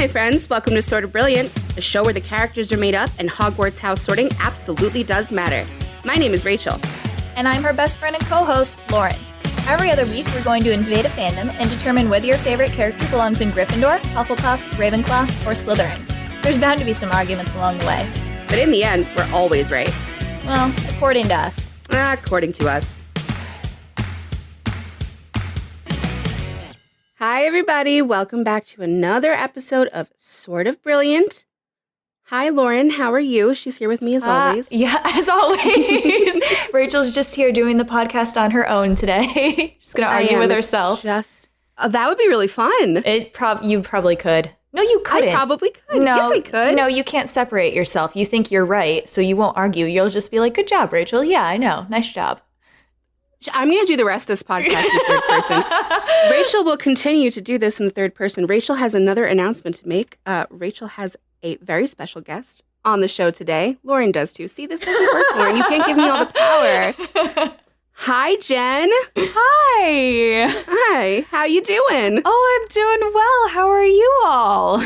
my friends. Welcome to Sort of Brilliant, a show where the characters are made up and Hogwarts house sorting absolutely does matter. My name is Rachel. And I'm her best friend and co-host, Lauren. Every other week, we're going to invade a fandom and determine whether your favorite character belongs in Gryffindor, Hufflepuff, Ravenclaw, or Slytherin. There's bound to be some arguments along the way. But in the end, we're always right. Well, according to us. According to us. Hi, everybody. Welcome back to another episode of Sort of Brilliant. Hi, Lauren. How are you? She's here with me as always. Yeah, as always. Rachel's just here doing the podcast on her own today. She's going to argue with herself. That would be really fun. You probably could. No, you couldn't. I probably could. No, yes, I could. No, you can't separate yourself. You think you're right, so you won't argue. You'll just be like, good job, Rachel. Yeah, I know. Nice job. I'm going to do the rest of this podcast in third person. Rachel will continue to do this in the third person. Rachel has another announcement to make. Rachel has a very special guest on the show today. Lauren does too. See, this doesn't work, Lauren. You can't give me all the power. Hi, Jenn. Hi. Hi. How you doing? Oh, I'm doing well. How are you all?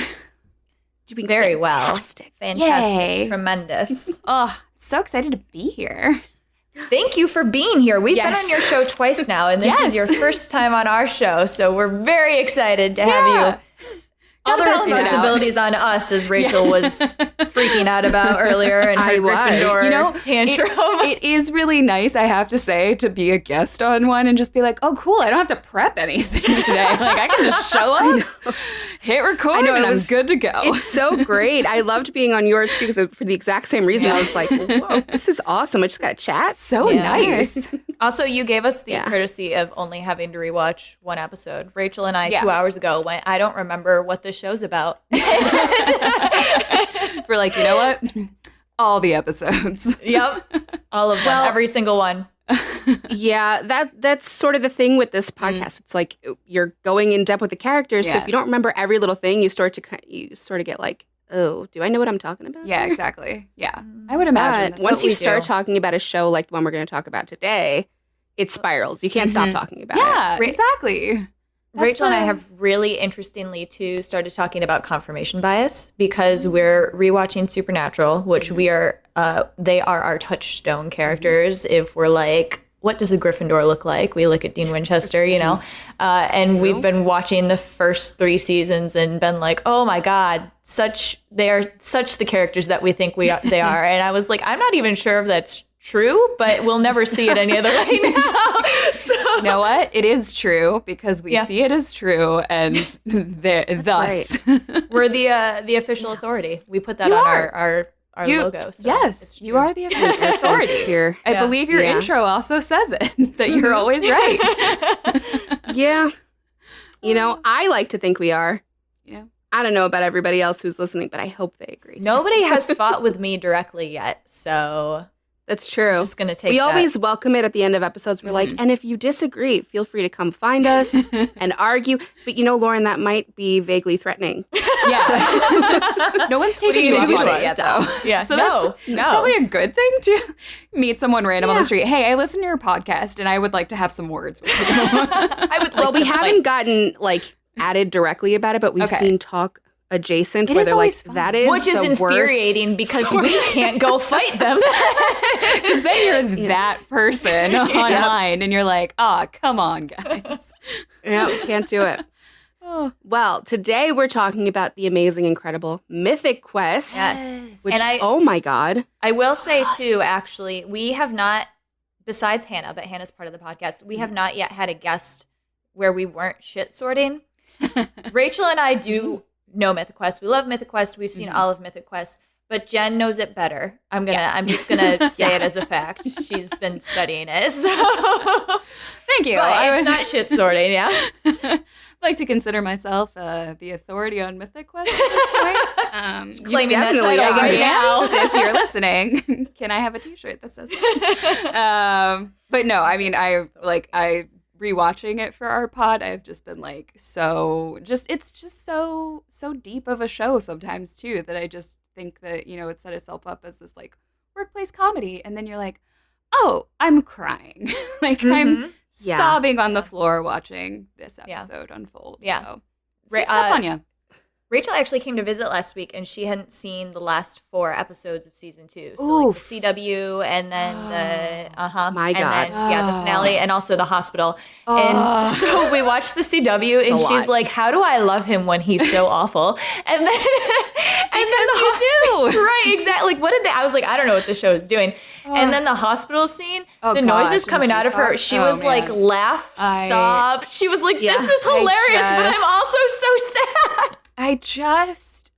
Doing very fantastic. Well. Fantastic. Yay. Tremendous. Oh, so excited to be here. Thank you for being here. We've been on your show twice now, and this is your first time on our show, so we're very excited to have you. All the responsibilities on us, as Rachel was freaking out about earlier, and her Gryffindor tantrum. It is really nice, I have to say, to be a guest on one and just be like, oh, cool, I don't have to prep anything today. Like, I can just show up, hit record, and I'm good to go. It's so great. I loved being on yours, too, because for the exact same reason. I was like, whoa, this is awesome. I just got to chat. So nice. Also, you gave us the courtesy of only having to rewatch one episode. Rachel and I, 2 hours ago, went, I don't remember what the show's about. We're like, you know what? All the episodes. Yep. All of them. Every single one. Yeah, that's sort of the thing with this podcast. It's like you're going in depth with the characters. So if you don't remember every little thing, you sort of get like, oh, do I know what I'm talking about? Yeah, exactly. Yeah. I would imagine. But once you start talking about a show like the one we're going to talk about today, it spirals. You can't stop talking about it. Yeah, exactly. Rachel and I have really interestingly, too, started talking about confirmation bias because we're rewatching Supernatural, which they are our touchstone characters. If we're like, what does a Gryffindor look like? We look at Dean Winchester, you know? And we've been watching the first 3 seasons and been like, oh my God, they are such the characters that we think they are. And I was like, I'm not even sure if that's true, but we'll never see it any other way now. So. You know what? It is true because we see it as true, and thus we're the official authority. We put that on our logo. So yes, you are the official authority here. I believe your intro also says it, that you're always right. Yeah. You know, I like to think we are. Yeah. I don't know about everybody else who's listening, but I hope they agree. Nobody has fought with me directly yet, so... That's true. Just gonna take. We always welcome it at the end of episodes. We're like, and if you disagree, feel free to come find us and argue. But you know, Lauren, that might be vaguely threatening. Yeah. So, no one's taking you up on it yet, though. Yeah. So that's probably a good thing to meet someone random on the street. Hey, I listen to your podcast, and I would like to have some words with you. We haven't gotten added directly about it, but we've seen talk adjacent where they're like, fun. That is which is the infuriating worst. Because we can't go fight them. Because then you're that person online and you're like, oh, come on, guys. Yeah, we can't do it. Well, today we're talking about the amazing, incredible Mythic Quest. Yes. Which, oh my God. I will say too, actually, we have not, besides Hannah, but Hannah's part of the podcast, we have not yet had a guest where we weren't shit sorting. Rachel and I do know Mythic Quest. We love Mythic Quest. We've seen all of Mythic Quest, but Jenn knows it better. I'm just gonna say it as a fact. She's been studying it. So. Thank you. It's not shit sorting, yeah. I like to consider myself the authority on Mythic Quest at this point. Claiming that title now. If you're listening, can I have a T-shirt that says that? But no, I mean, I rewatching it for our pod, I've just been like, it's just so deep of a show sometimes too, that I just think that, you know, it set itself up as this like workplace comedy, and then you're like, oh, I'm crying. I'm sobbing on the floor watching this episode unfold. Yeah. So, it's up on you. Rachel actually came to visit last week, and she hadn't seen the last 4 episodes of season 2. So like the CW, and then My and God. then, the finale, and also the hospital. And so we watched the CW, and she's like, "How do I love him when he's so awful?" And then, You do. right, exactly. Like, what did they? I was like, I don't know what the show is doing. And then the hospital scene, the noises coming out of her, she was like, laugh, sob. She was like, "This is hilarious," but I'm also so sad.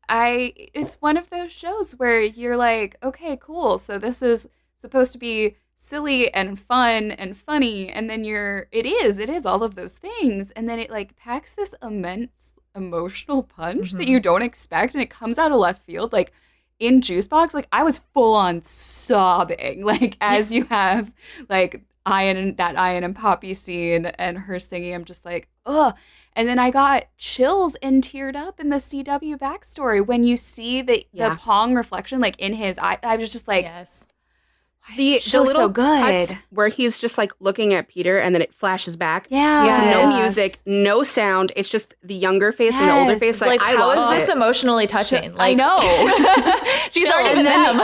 It's one of those shows where you're like, okay, cool. So this is supposed to be silly and fun and funny. And then it is all of those things. And then it like packs this immense emotional punch that you don't expect. And it comes out of left field. Like in Juicebox, like I was full on sobbing, like as you have like Ian and Poppy scene and her singing. I'm just like, ugh. And then I got chills and teared up in the CW backstory when you see the Pong reflection like in his eye. I was just like, yes. The show's little so good. cuts where he's just like looking at Peter and then it flashes back. Yeah. With no Yes. music, no sound. It's just the younger face and the older Yes. face. It's like, I how love is this it. emotionally touching? I Like, know. these aren't even them.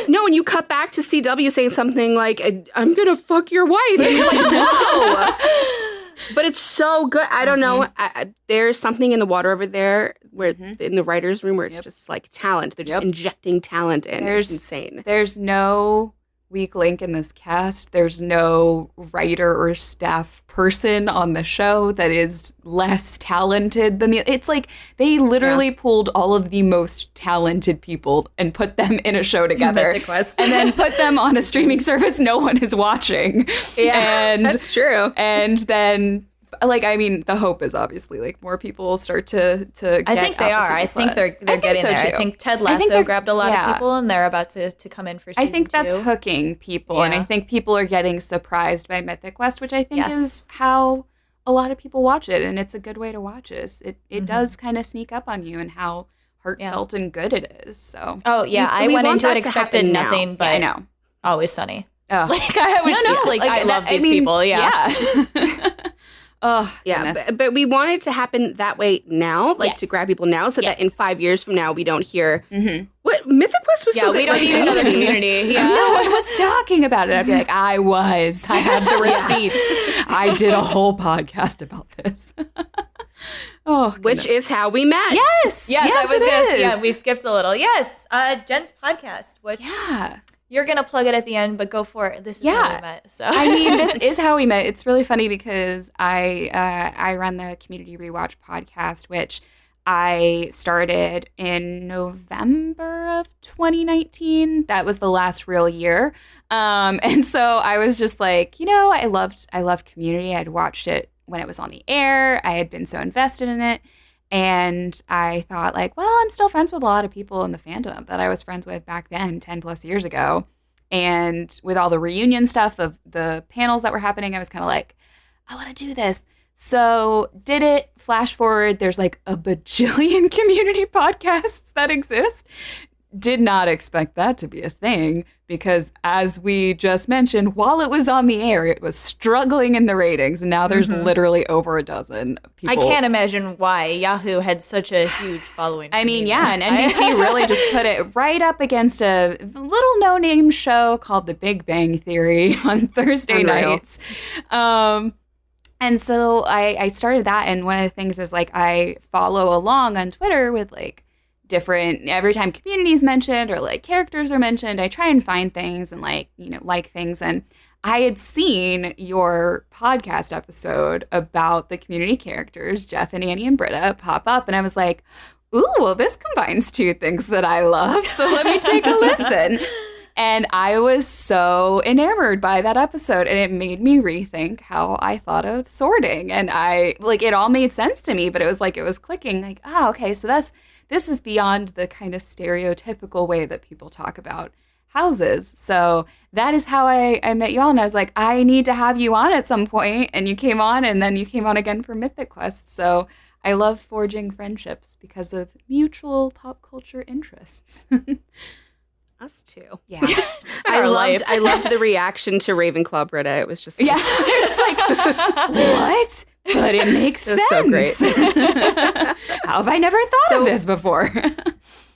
No, and you cut back to CW saying something like, "I'm gonna fuck your wife," and you're like, "Whoa!" But it's so good. I don't know. There's something in the water over there where in the writers' room where it's just like talent. They're just injecting talent in. It's insane. There's no weak link in this cast. There's no writer or staff person on the show that is less talented than it's like they literally pulled all of the most talented people and put them in a show together Mythic Quest. and then put them on a streaming service no one is watching. Yeah, and that's true. And then like, I mean, the hope is obviously like more people start to get I think they are. I think they're getting there. Too. I think Ted Lasso grabbed a lot of people, and they're about to come in for season 2. I think that's hooking people, and I think people are getting surprised by Mythic Quest, which I think is how a lot of people watch it, and it's a good way to watch it. It does kind of sneak up on you and how heartfelt and good it is. So I went into it expecting nothing, but I know. Always Sunny. Oh. Like I was just like I love these people. Yeah. Oh, yeah, but we want it to happen that way now, like to grab people now, so that in 5 years from now we don't hear what Mythic Quest was. So we good. don't need another Community. Yeah, no one was talking about it. I'd be like, I have the receipts. I did a whole podcast about this. Which is how we met. Yes, I was gonna say, we skipped a little. Yes, Jen's podcast. Which you're going to plug it at the end, but go for it. This is how we met. So I mean, this is how we met. It's really funny because I run the Community Rewatch podcast, which I started in November of 2019. That was the last real year. And so I was just like, I loved Community. I'd watched it when it was on the air. I had been so invested in it. And I thought like, well, I'm still friends with a lot of people in the fandom that I was friends with back then, 10 plus years ago. And with all the reunion stuff, the panels that were happening, I was kind of like, I want to do this. So did it. Flash forward, there's like a bajillion community podcasts that exist. Did not expect that to be a thing because, as we just mentioned, while it was on the air, it was struggling in the ratings. And now there's literally over a dozen people. I can't imagine why Yahoo had such a huge following. I mean, and NBC really just put it right up against a little no-name show called The Big Bang Theory on Thursday nights. And so I started that. And one of the things is like I follow along on Twitter with like different, every time communities mentioned or like characters are mentioned, I try and find things and like things. And I had seen your podcast episode about the community characters, Jeff and Annie and Britta, pop up. And I was like, ooh, well, this combines two things that I love. So let me take a listen. And I was so enamored by that episode, and it made me rethink how I thought of sorting. And it all made sense to me, but it was like, it was clicking like, okay, so this is beyond the kind of stereotypical way that people talk about houses. So that is how I met y'all. And I was like, I need to have you on at some point. And you came on, and then you came on again for Mythic Quest. So I love forging friendships because of mutual pop culture interests. Us too. Yeah. I loved the reaction to Ravenclaw Britta. It was just Yeah. I was like, what? But it makes sense. so great. How have I never thought of this before?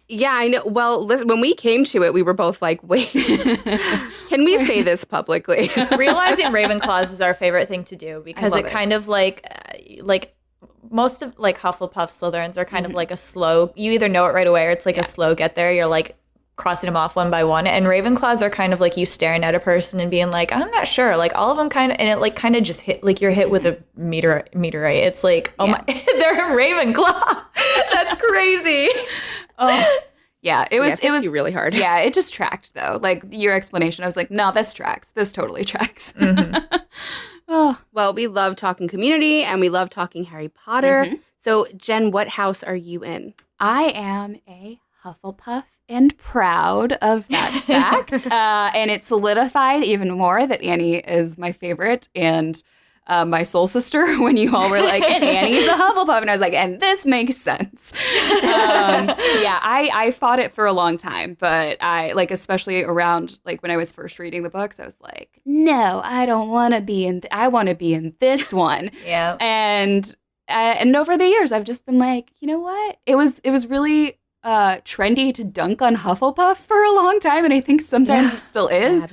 Yeah, I know. Well, listen, when we came to it, we were both like, wait, can we say this publicly? Realizing Ravenclaws is our favorite thing to do because it kind of like most of like Hufflepuff Slytherins are kind of like a slow, you either know it right away or it's like a slow get there. You're like crossing them off one by one. And Ravenclaws are kind of like you staring at a person and being like, I'm not sure. Like all of them kind of, and it like kind of just hit, like you're hit with a meteorite. It's like, oh my, they're a Ravenclaw. That's crazy. Oh, yeah, it was really hard. Yeah, it just tracked though. Like your explanation, I was like, no, this tracks. This totally tracks. Oh. Well, we love talking Community and we love talking Harry Potter. So, Jen, what house are you in? I am a Hufflepuff and proud of that fact. And it solidified even more that Annie is my favorite and my soul sister when you all were like, and Annie's a Hufflepuff. And I was like, and this makes sense. Yeah, I fought it for a long time, but I like, especially around like when I was first reading the books, I was like, no, I don't want to be in, I want to be in this one. Yeah. And over the years, I've just been like, you know what? It was really trendy to dunk on Hufflepuff for a long time. And I think sometimes it still is.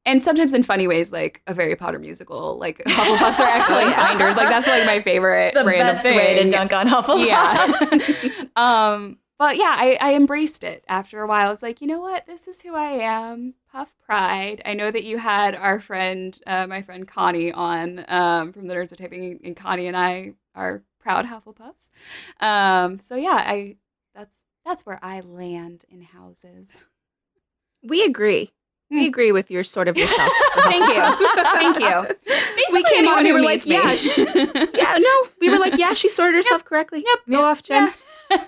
And sometimes in funny ways, like a Harry Potter musical, like Hufflepuffs are excellent finders. Like that's like my favorite the random best thing. way to dunk on Hufflepuff. Yeah. But yeah, I embraced it after a while. I was like, you know what? This is who I am. Puff pride. I know that you had our friend, my friend Connie on from the Nerds of Typing, and Connie and I are proud Hufflepuffs. So yeah, that's where I land in houses. We agree. We agree with your sort of yourself. Thank you. Basically, we came on and we were like, me. we were like, yeah, she sorted herself correctly. Yep. Go off, Jen. Yeah.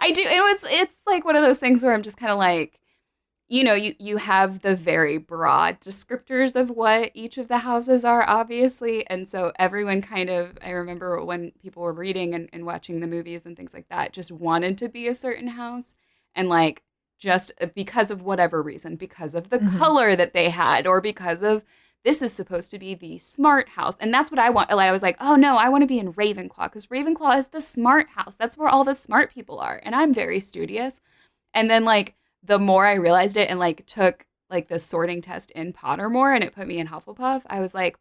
I do. It's like one of those things where I'm just kind of like, you know, you have the very broad descriptors of what each of the houses are, obviously. And so everyone kind of, I remember when people were reading and watching the movies and things like that, just wanted to be a certain house. And like, just because of whatever reason, because of the color that they had, or because of this is supposed to be the smart house. And that's what I want. I was like, oh no, I want to be in Ravenclaw because Ravenclaw is the smart house. That's where all the smart people are. And I'm very studious. And then like the more I realized it and like took like the sorting test in Pottermore and it put me in Hufflepuff, I was like,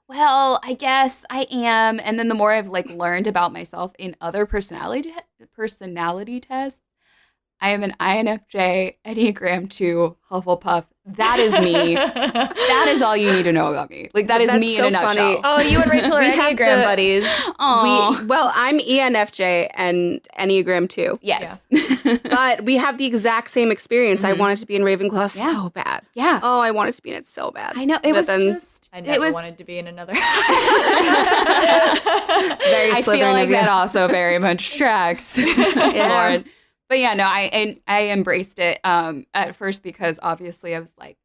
well, I guess I am. And then the more I've like learned about myself in other personality tests, I am an INFJ, Enneagram 2, Hufflepuff. That is me. That is all you need to know about me. Like, that is me in a nutshell. Funny. Oh, you and Rachel are Enneagram buddies. Well, I'm ENFJ and Enneagram 2. Yes. Yeah. But we have the exact same experience. I wanted to be in Ravenclaw so bad. Yeah. Oh, I wanted to be in it so bad. I know. It was just... I never wanted to be in another. Very I feel like that also very much tracks. Lauren. But yeah, no, I embraced it at first because obviously I was like,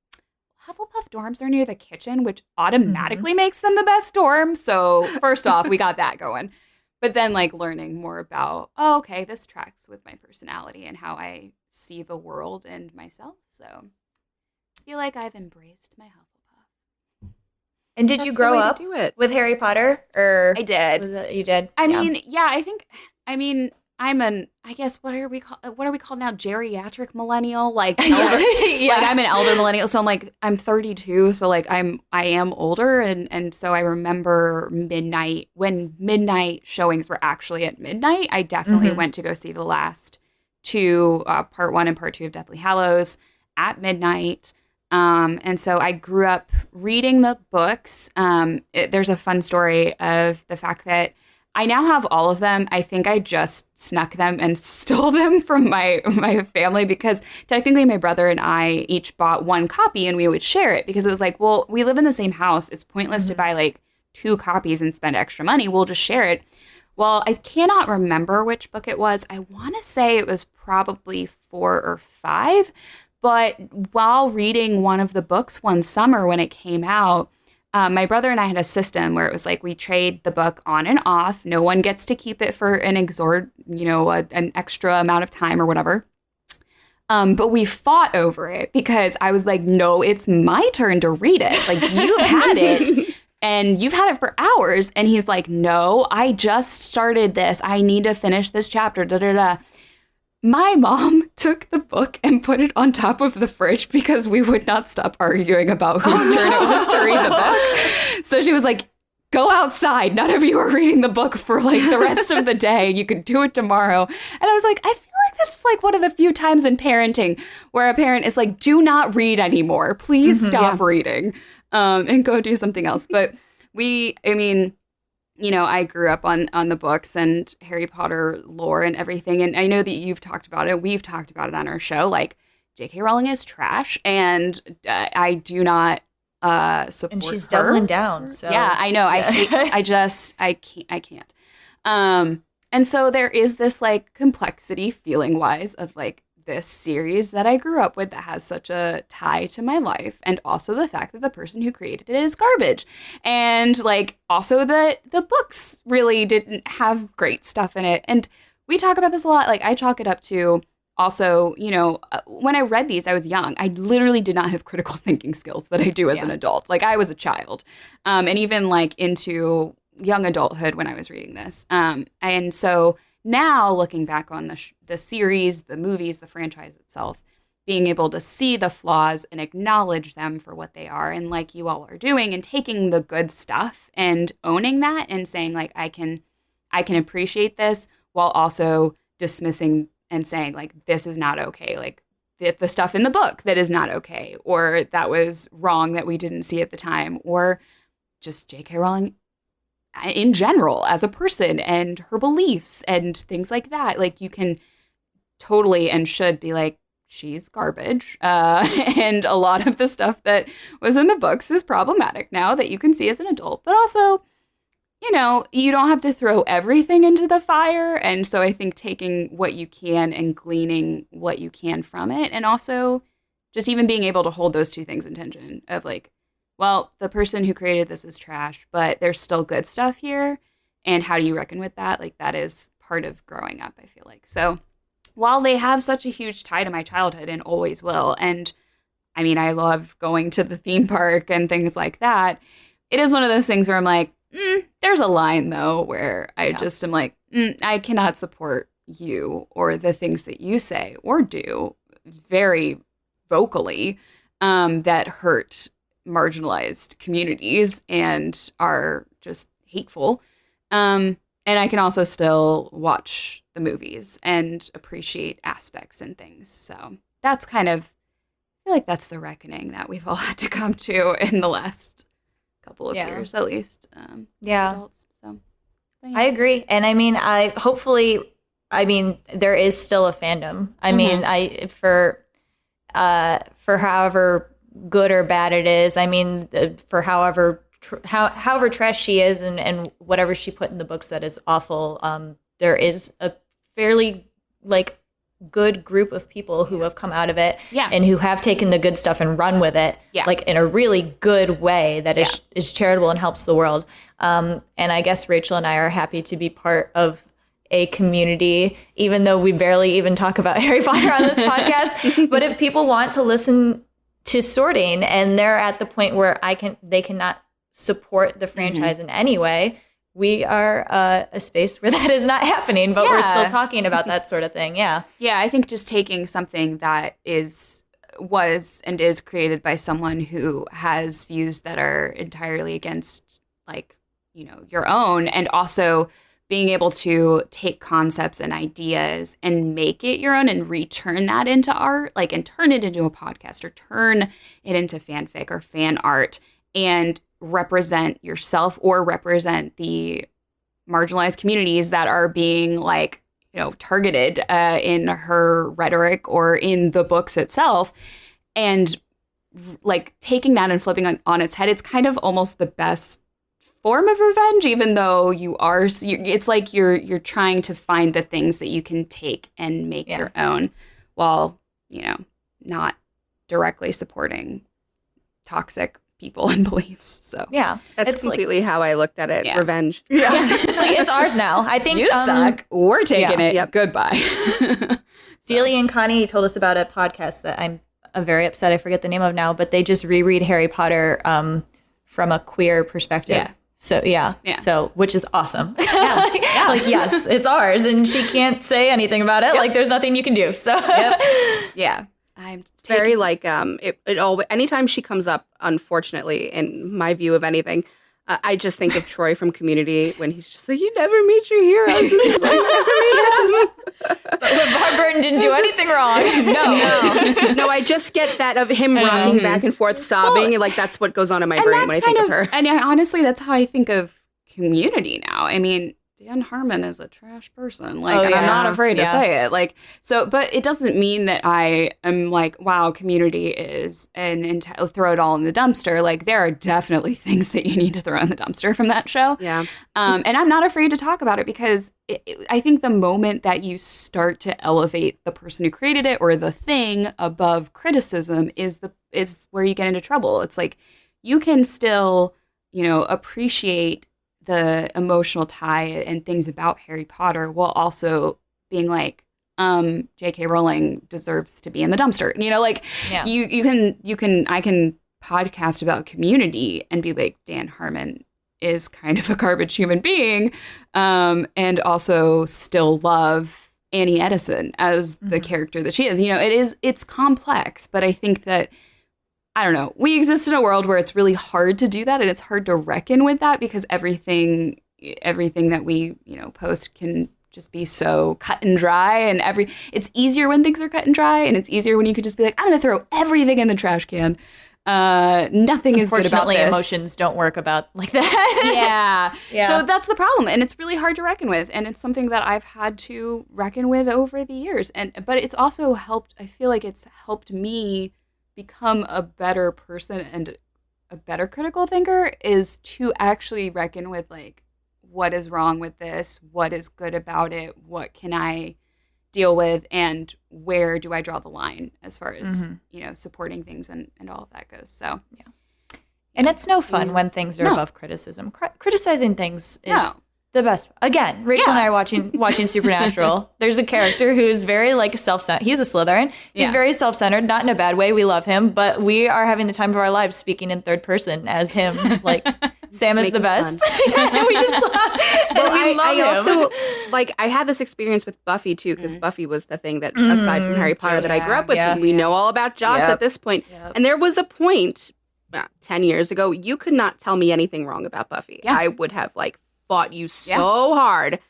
Hufflepuff dorms are near the kitchen, which automatically makes them the best dorm. So first off, we got that going. But then like learning more about, oh, okay, this tracks with my personality and how I see the world and myself. So I feel like I've embraced my Hufflepuff. And did you grow up with Harry Potter? Or I did. Was it, you did? I mean, I guess what are we called now? Geriatric millennial, like elder, like I'm an elder millennial. So I'm 32. So like I am older, and so I remember when midnight showings were actually at midnight. I definitely went to go see the last two, part 1 and part 2 of Deathly Hallows at midnight. And so I grew up reading the books. There's a fun story of the fact that I now have all of them. I think I just snuck them and stole them from my family because technically my brother and I each bought one copy and we would share it because it was like, well, we live in the same house. It's pointless to buy like 2 copies and spend extra money. We'll just share it. Well, I cannot remember which book it was. I want to say it was probably 4 or 5. But while reading one of the books one summer when it came out, my brother and I had a system where it was like we trade the book on and off. No one gets to keep it for an an extra amount of time or whatever. But we fought over it because I was like, no, it's my turn to read it. Like, you've had it and you've had it for hours. And he's like, no, I just started this. I need to finish this chapter. Da, da, da. My mom took the book and put it on top of the fridge because we would not stop arguing about whose turn it was to read the book. So she was like, go outside. None of you are reading the book for like the rest of the day. You can do it tomorrow. And I was like, I feel like that's like one of the few times in parenting where a parent is like, do not read anymore. Please stop reading and go do something else. But I grew up on the books and Harry Potter lore and everything. And I know that you've talked about it. We've talked about it on our show. Like, J.K. Rowling is trash. And I do not support her. And she's doubling down. So. Yeah, I know. Yeah. I can't. And so there is this like complexity feeling wise of like this series that I grew up with that has such a tie to my life, and also the fact that the person who created it is garbage, and like also that the books really didn't have great stuff in it. And we talk about this a lot. Like, I chalk it up to also, when I read these, I was young. I literally did not have critical thinking skills that I do as an adult. Like, I was a child, and even like into young adulthood when I was reading this. And so now looking back on the series, the movies, the franchise itself, being able to see the flaws and acknowledge them for what they are, and like you all are doing, and taking the good stuff and owning that and saying like, I can appreciate this while also dismissing and saying like, this is not okay. Like the stuff in the book that is not okay, or that was wrong that we didn't see at the time, or just J.K. Rowling in general as a person and her beliefs and things like that. Like, you can totally and should be like, she's garbage. And a lot of the stuff that was in the books is problematic now that you can see as an adult. But also, you don't have to throw everything into the fire. And so I think taking what you can and gleaning what you can from it, and also just even being able to hold those two things in tension of like, well, the person who created this is trash, but there's still good stuff here. And how do you reckon with that? Like, that is part of growing up, I feel like. So while they have such a huge tie to my childhood and always will, and I mean, I love going to the theme park and things like that, it is one of those things where I'm like, there's a line, though, where I just am like, I cannot support you or the things that you say or do very vocally that hurt marginalized communities and are just hateful. And I can also still watch the movies and appreciate aspects and things. So that's kind of, I feel like that's the reckoning that we've all had to come to in the last couple of years, at least. As adults. So, yeah. I agree. And I mean, there is still a fandom. I mean, for however good or bad it is, I mean, for however trash she is and whatever she put in the books that is awful, there is a fairly like good group of people who have come out of it and who have taken the good stuff and run with it like in a really good way that is charitable and helps the world. And I guess Rachel and I are happy to be part of a community, even though we barely even talk about Harry Potter on this podcast. But if people want to listen to Sorting and they're at the point where they cannot support the franchise in any way, we are a space where that is not happening, but we're still talking about that sort of thing. Yeah. Yeah. I think just taking something that was and is created by someone who has views that are entirely against like, your own, and also being able to take concepts and ideas and make it your own and return that into art, like, and turn it into a podcast or turn it into fanfic or fan art and represent yourself or represent the marginalized communities that are being like, targeted in her rhetoric or in the books itself. And like taking that and flipping on its head, it's kind of almost the best form of revenge, even though it's like you're trying to find the things that you can take and make your own while, not directly supporting toxic people and beliefs. So that's completely how I looked at it. Revenge. It's ours now. I think you suck. We're taking it. Yep. Goodbye. Dealey and Connie told us about a podcast that I'm very upset I forget the name of now, but they just reread Harry Potter from a queer perspective. Yeah. So yeah. So which is awesome. Yeah. Like yes, it's ours, and she can't say anything about it. Like there's nothing you can do. So Yeah. I'm Very like it all. Anytime she comes up, unfortunately, in my view of anything, I just think of Troy from Community when he's just like, "You never meet your heroes." LeVar Burton didn't do anything wrong. No. I just get that of him rocking back and forth, sobbing, and like that's what goes on in my brain when I think of her. And honestly, that's how I think of Community now. I mean, Dan Harmon is a trash person. Like, and I'm not afraid to say it. Like, so, but it doesn't mean that I am like, wow, Community is, and throw it all in the dumpster. Like, there are definitely things that you need to throw in the dumpster from that show. Yeah. And I'm not afraid to talk about it because I think the moment that you start to elevate the person who created it or the thing above criticism is where you get into trouble. It's like, you can still, appreciate the emotional tie and things about Harry Potter while also being like, J.K. Rowling deserves to be in the dumpster. I can podcast about Community and be like, Dan Harmon is kind of a garbage human being, and also still love Annie Edison as the character that she is. It's complex, but I think that, I don't know, we exist in a world where it's really hard to do that, and it's hard to reckon with that because everything that we, post can just be so cut and dry, and it's easier when things are cut and dry, and it's easier when you could just be like, I'm going to throw everything in the trash can. Nothing is good about this. Emotions don't work about like that. Yeah. So that's the problem, and it's really hard to reckon with, and it's something that I've had to reckon with over the years. But it's also helped. I feel like it's helped me become a better person and a better critical thinker, is to actually reckon with like, what is wrong with this? What is good about it? What can I deal with? And where do I draw the line as far as, supporting things and all of that goes. So, yeah. And it's no fun when things are above criticism. Criticizing things is the best. Again, Rachel and I are watching Supernatural. There's a character who's very like self-centered. He's a Slytherin. He's very self-centered, not in a bad way. We love him, but we are having the time of our lives speaking in third person as him. Like, Sam is the best. We just love him. Also, like, I had this experience with Buffy too, because Buffy was the thing that, aside from Harry Potter, that I grew up with. And we know all about Joss at this point. Yep. And there was a point 10 years ago, you could not tell me anything wrong about Buffy. I would have like fought you so hard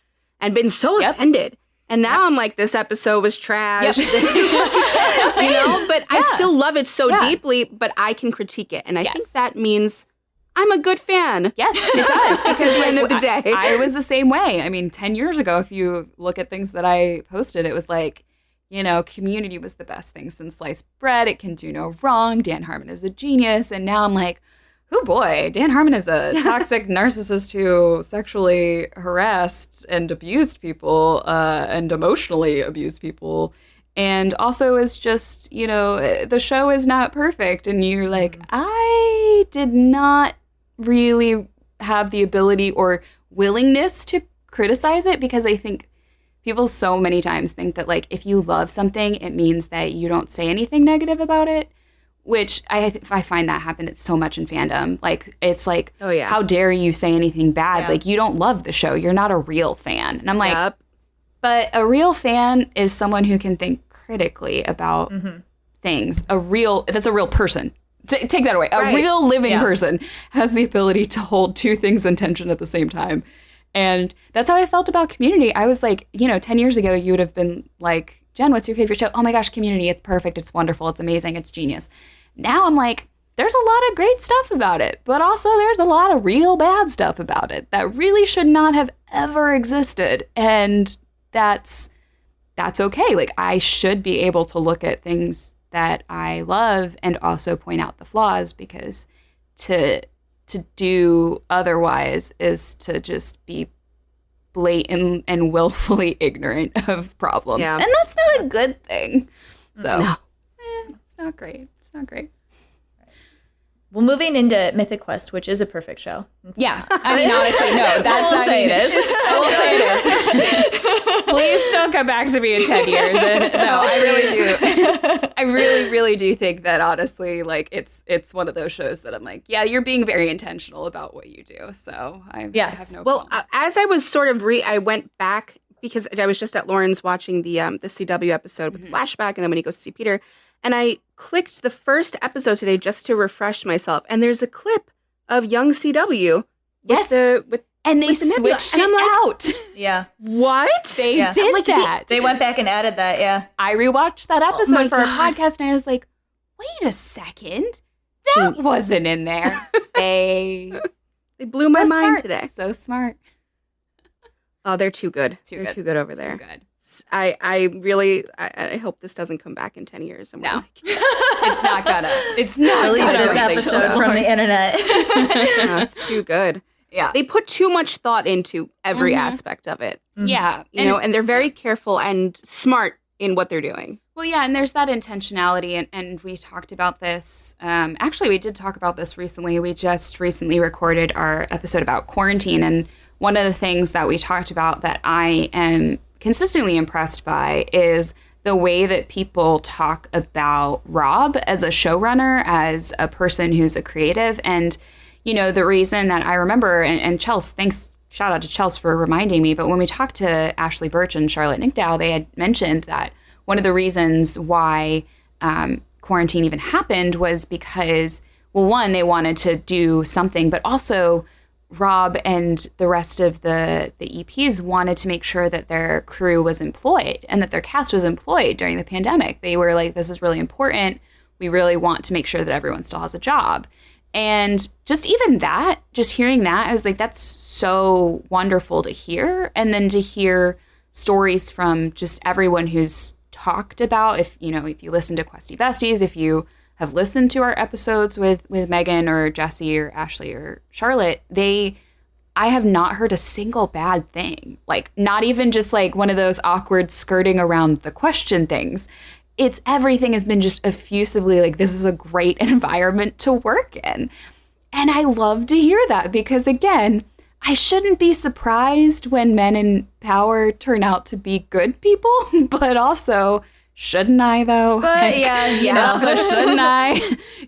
and been so offended. And now I'm like, this episode was trash. But I still love it so deeply, but I can critique it. And I think that means I'm a good fan. Yes, it does. Because at the end of the day, I was the same way. I mean, 10 years ago, if you look at things that I posted, it was like, Community was the best thing since sliced bread. It can do no wrong. Dan Harmon is a genius. And now I'm like, oh boy, Dan Harmon is a toxic narcissist who sexually harassed and abused people and emotionally abused people. And also is just, the show is not perfect. And you're like, I did not really have the ability or willingness to criticize it, because I think people so many times think that, like, if you love something, it means that you don't say anything negative about it. Which I find that happened so much in fandom. Like, it's like, how dare you say anything bad? Like, you don't love the show. You're not a real fan. And I'm like, but a real fan is someone who can think critically about things. That's a real person. Take that away. A real living person has the ability to hold two things in tension at the same time. And that's how I felt about Community. I was like, 10 years ago, you would have been like, Jen, what's your favorite show? Oh my gosh, Community. It's perfect. It's wonderful. It's amazing. It's genius. Now I'm like, there's a lot of great stuff about it, but also there's a lot of real bad stuff about it that really should not have ever existed. And that's okay. Like, I should be able to look at things that I love and also point out the flaws, because to do otherwise is to just be blatant and willfully ignorant of problems. And that's not a good thing. So it's not great. It's not great. Well, moving into Mythic Quest, which is a perfect show. I mean, honestly, no. That's I will say it is. Please don't come back to me in 10 years. And no, I really do. I really do think that honestly, like it's one of those shows that I'm like, yeah, you're being very intentional about what you do. So I have no Well, qualms. as I was sort of I went back because I was just at Lauren's watching the CW episode with Flashback, and then when he goes to see Peter, and I clicked the first episode today just to refresh myself, and there's a clip of young CW. Yes. And they switched it out. Yeah. What? They did that. They went back and added that, yeah. I rewatched that episode for God. a podcast, and I was like, wait a second. That wasn't in there. They blew my mind smart. today. So smart. Oh, they're too good. They're too good over there. Too good. I really hope this doesn't come back in 10 years. And No. It's not gonna. It's not Delete gonna. this episode from the internet. No, it's too good. Yeah. They put too much thought into every aspect of it. Yeah. You know, and they're very careful and smart in what they're doing. Well, yeah, and there's that intentionality, and we talked about this. Actually, we did talk about this recently. We just recently recorded our episode about quarantine, and one of the things that we talked about that I am consistently impressed by is the way that people talk about Rob as a showrunner, as a person who's a creative. And, you know, the reason that I remember, and Chelsea, shout out to Chelsea for reminding me, but when we talked to Ashley Birch and Charlotte Nickdow, they had mentioned that one of the reasons why quarantine even happened was because, well, one, they wanted to do something, but also Rob and the rest of the EPs wanted to make sure that their crew was employed and that their cast was employed during the pandemic. They were like, this is really important. We really want to make sure that everyone still has a job. And just even that, just hearing that, I was like, that's so wonderful to hear. And then to hear stories from just everyone who's talked about, if you listen to Questy Besties, if you have listened to our episodes with Megan or Jesse or Ashley or Charlotte, I have not heard a single bad thing. Like, not even just like one of those awkward skirting around the question things. It's everything has been just effusively like, this is a great environment to work in. And I love to hear that because, again, I shouldn't be surprised when men in power turn out to be good people, but also, shouldn't I, though? But yeah. And also, shouldn't I?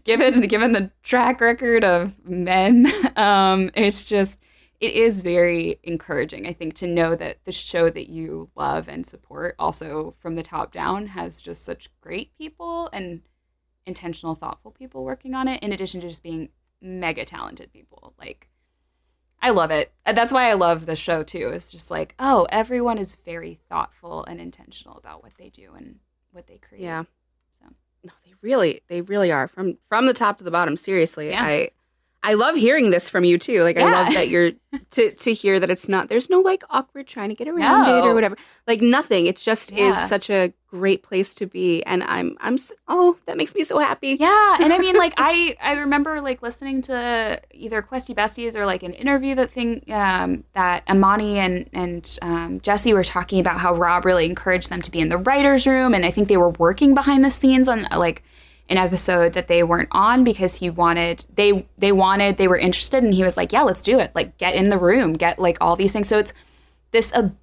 Given the track record of men, it is very encouraging, I think, to know that the show that you love and support, also from the top down, has just such great people and intentional, thoughtful people working on it, in addition to just being mega talented people. Like, I love it. That's why I love the show, too. It's just like, oh, everyone is very thoughtful and intentional about what they do and what they create. Yeah. So. No, they really are from the top to the bottom. Seriously, Yeah. I love hearing this from you too. Like, Yeah. I love that you're to hear that it's not, there's no like awkward trying to get around it or whatever. Like, nothing. It just is such a great place to be. And that makes me so happy. Yeah. And I mean, like, I remember like listening to either Questy Besties or like an interview that Amani and Jesse were talking about how Rob really encouraged them to be in the writer's room. And I think they were working behind the scenes on like an episode that they weren't on because they were interested, and he was like, yeah, let's do it. Like, get in the room, get like all these things. So it's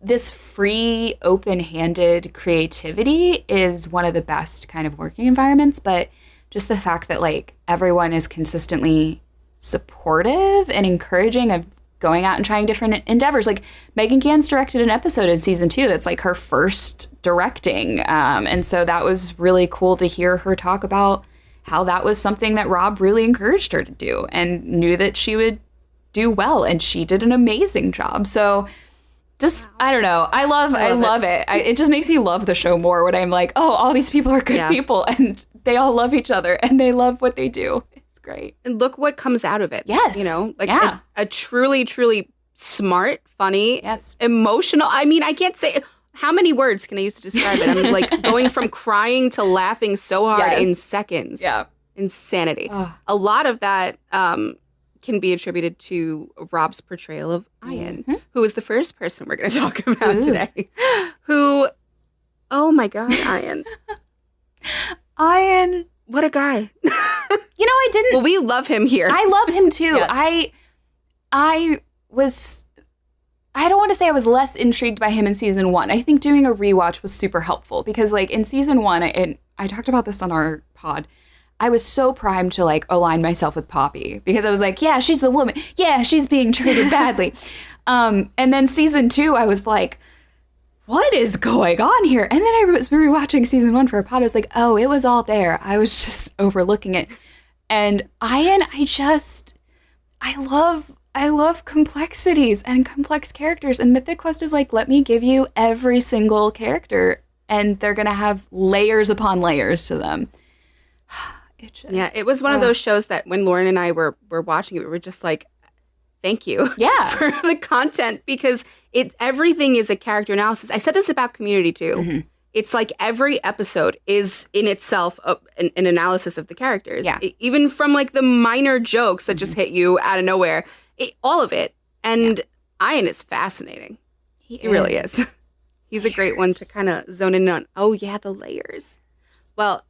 this free, open-handed creativity is one of the best kind of working environments. But just the fact that like everyone is consistently supportive and encouraging of going out and trying different endeavors. Like, Megan Gans directed an episode in season 2 that's like her first directing. And so that was really cool to hear her talk about how that was something that Rob really encouraged her to do and knew that she would do well. And she did an amazing job. So just, I don't know. I love it. It just makes me love the show more when I'm like, oh, all these people are good people and they all love each other and they love what they do. Great. And look what comes out of it. Yes. You know, like a truly, truly smart, funny, emotional. I mean, I can't say how many words can I use to describe it. I'm like going from crying to laughing so hard in seconds. Yeah. Insanity. A lot of that can be attributed to Rob's portrayal of Ian, who is the first person we're going to talk about today. Oh my God, Ian. Ian. What a guy. You know, I didn't. Well, we love him here. I love him too. Yes. I was I don't want to say I was less intrigued by him in season 1. I think doing a rewatch was super helpful because like in season 1, and I talked about this on our pod, I was so primed to like align myself with Poppy because I was like, yeah, she's the woman. Yeah, she's being treated badly. And then season 2, I was like, what is going on here? And then I was rewatching season 1 for a pod. I was like, oh, it was all there. I was just overlooking it. And Ian, I love complexities and complex characters. And Mythic Quest is like, let me give you every single character, and they're gonna have layers upon layers to them. It was one of those shows that when Lauren and I were watching it, we were just like, thank you for the content, because everything is a character analysis. I said this about Community too. Mm-hmm. It's like every episode is in itself an analysis of the characters. Yeah. Even from like the minor jokes that just hit you out of nowhere, all of it. And Ian is fascinating. He really is. He's a great one to kind of zone in on. Oh yeah, the layers. Well,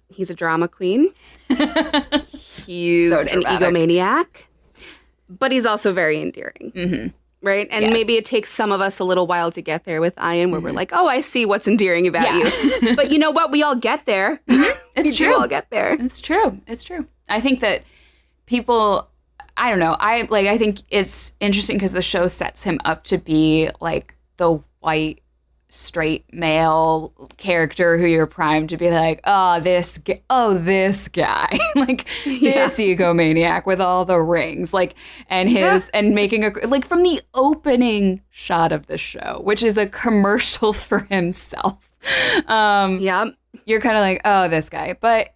he's a drama queen. He's an egomaniac. But he's also very endearing. Mm-hmm. Right? And maybe it takes some of us a little while to get there with Ian, where we're like, oh, I see what's endearing about you. But you know what? We all get there. It's true. We all get there. It's true. It's true. I think that people, I don't know. I think it's interesting because the show sets him up to be like the white, straight male character who you're primed to be like, this guy, like this egomaniac with all the rings, like, and and making like from the opening shot of the show, which is a commercial for himself. You're kind of like, oh, this guy. But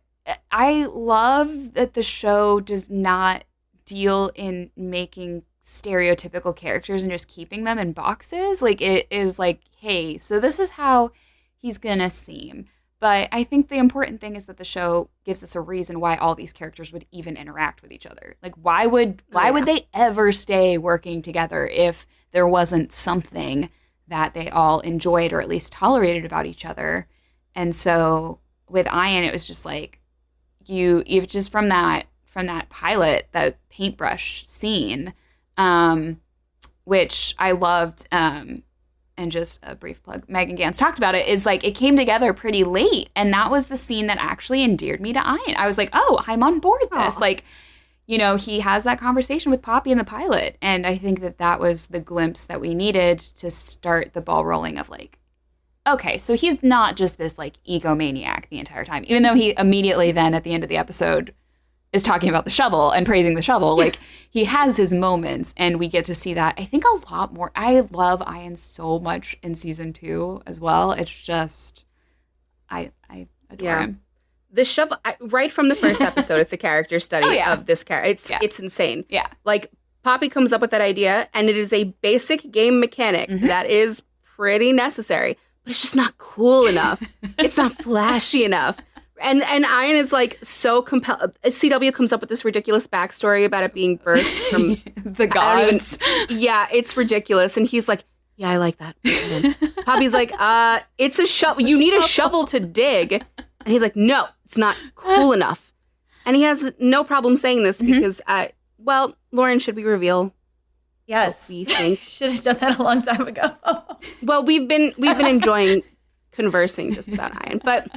I love that the show does not deal in making stereotypical characters and just keeping them in boxes. Like, it is like, hey, so this is how he's gonna seem. But I think the important thing is that the show gives us a reason why all these characters would even interact with each other. Like, why would they ever stay working together if there wasn't something that they all enjoyed or at least tolerated about each other? And so with Ian, it was just like, you've just from that pilot, that paintbrush scene, which I loved, and just a brief plug, Megan Gans talked about it, is like it came together pretty late, and that was the scene that actually endeared me to Ian. I was like, oh, I'm on board this. Like, you know, he has that conversation with Poppy in the pilot, and I think that was the glimpse that we needed to start the ball rolling of like, okay, so he's not just this like egomaniac the entire time, even though he immediately then at the end of the episode is talking about the shovel and praising the shovel. Like, he has his moments, and we get to see that, I think, a lot more. I love Ian so much in season 2 as well. It's just, I adore him. The shovel, right from the first episode, it's a character study of this character. It's insane. Yeah. Like, Poppy comes up with that idea, and it is a basic game mechanic that is pretty necessary, but it's just not cool enough. It's not flashy enough. And Ian is like so compelled. CW comes up with this ridiculous backstory about it being birthed from the gods. It's ridiculous. And he's like, yeah, I like that. Poppy's like, it's a shovel. You need a shovel to dig. And he's like, no, it's not cool enough. And he has no problem saying this because, Lauren, should we reveal? Yes, we think should have done that a long time ago. Well, we've been enjoying conversing just about Ian, but.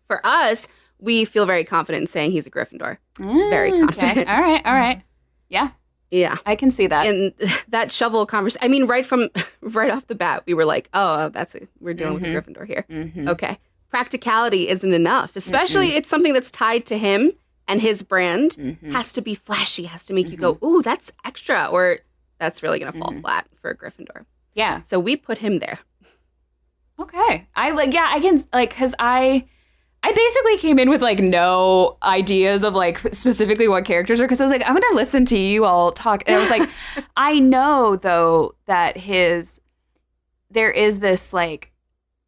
For us, we feel very confident in saying he's a Gryffindor. Very confident. Okay. All right. Yeah. I can see that. And that shovel conversation, I mean, right off the bat, we were like, oh, we're dealing with a Gryffindor here. Mm-hmm. Okay. Practicality isn't enough, especially it's something that's tied to him and his brand. Has to be flashy, has to make you go, ooh, that's extra, or that's really going to fall flat for a Gryffindor. Yeah. So we put him there. Okay. I can, like, because I basically came in with like no ideas of like specifically what characters are, because I was like, I'm going to listen to you all talk. And I was like, I know though that there is this like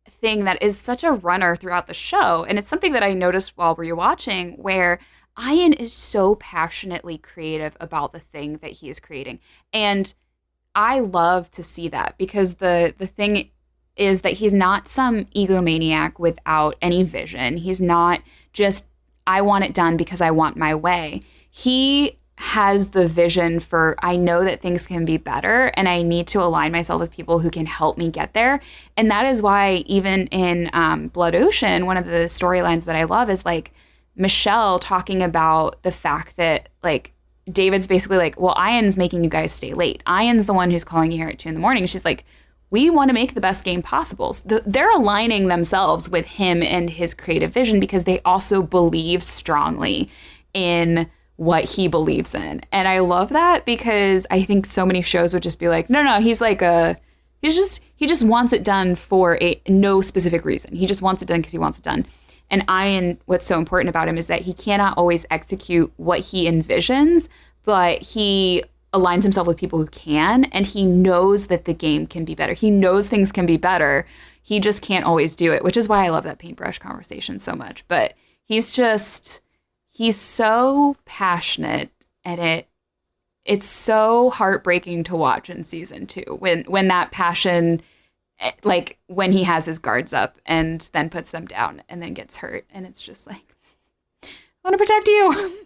thing that is such a runner throughout the show. And it's something that I noticed while we were watching, where Ian is so passionately creative about the thing that he is creating. And I love to see that, because the thing is that he's not some egomaniac without any vision. He's not just, I want it done because I want my way. He has the vision for, I know that things can be better and I need to align myself with people who can help me get there. And that is why even in Blood Ocean, one of the storylines that I love is like Michelle talking about the fact that like David's basically like, well, Ian's making you guys stay late. Ian's the one who's calling you here at 2 a.m. And she's like, we want to make the best game possible. So they're aligning themselves with him and his creative vision because they also believe strongly in what he believes in. And I love that because I think so many shows would just be like, no, he's like he just wants it done for no specific reason. He just wants it done because he wants it done. And Ian, what's so important about him is that he cannot always execute what he envisions, but he aligns himself with people who can, and he knows that the game can be better. He knows things can be better. He just can't always do it, which is why I love that paintbrush conversation so much. But he's so passionate, and it's so heartbreaking to watch in season 2 when that passion, like when he has his guards up and then puts them down and then gets hurt, and it's just like, I want to protect you.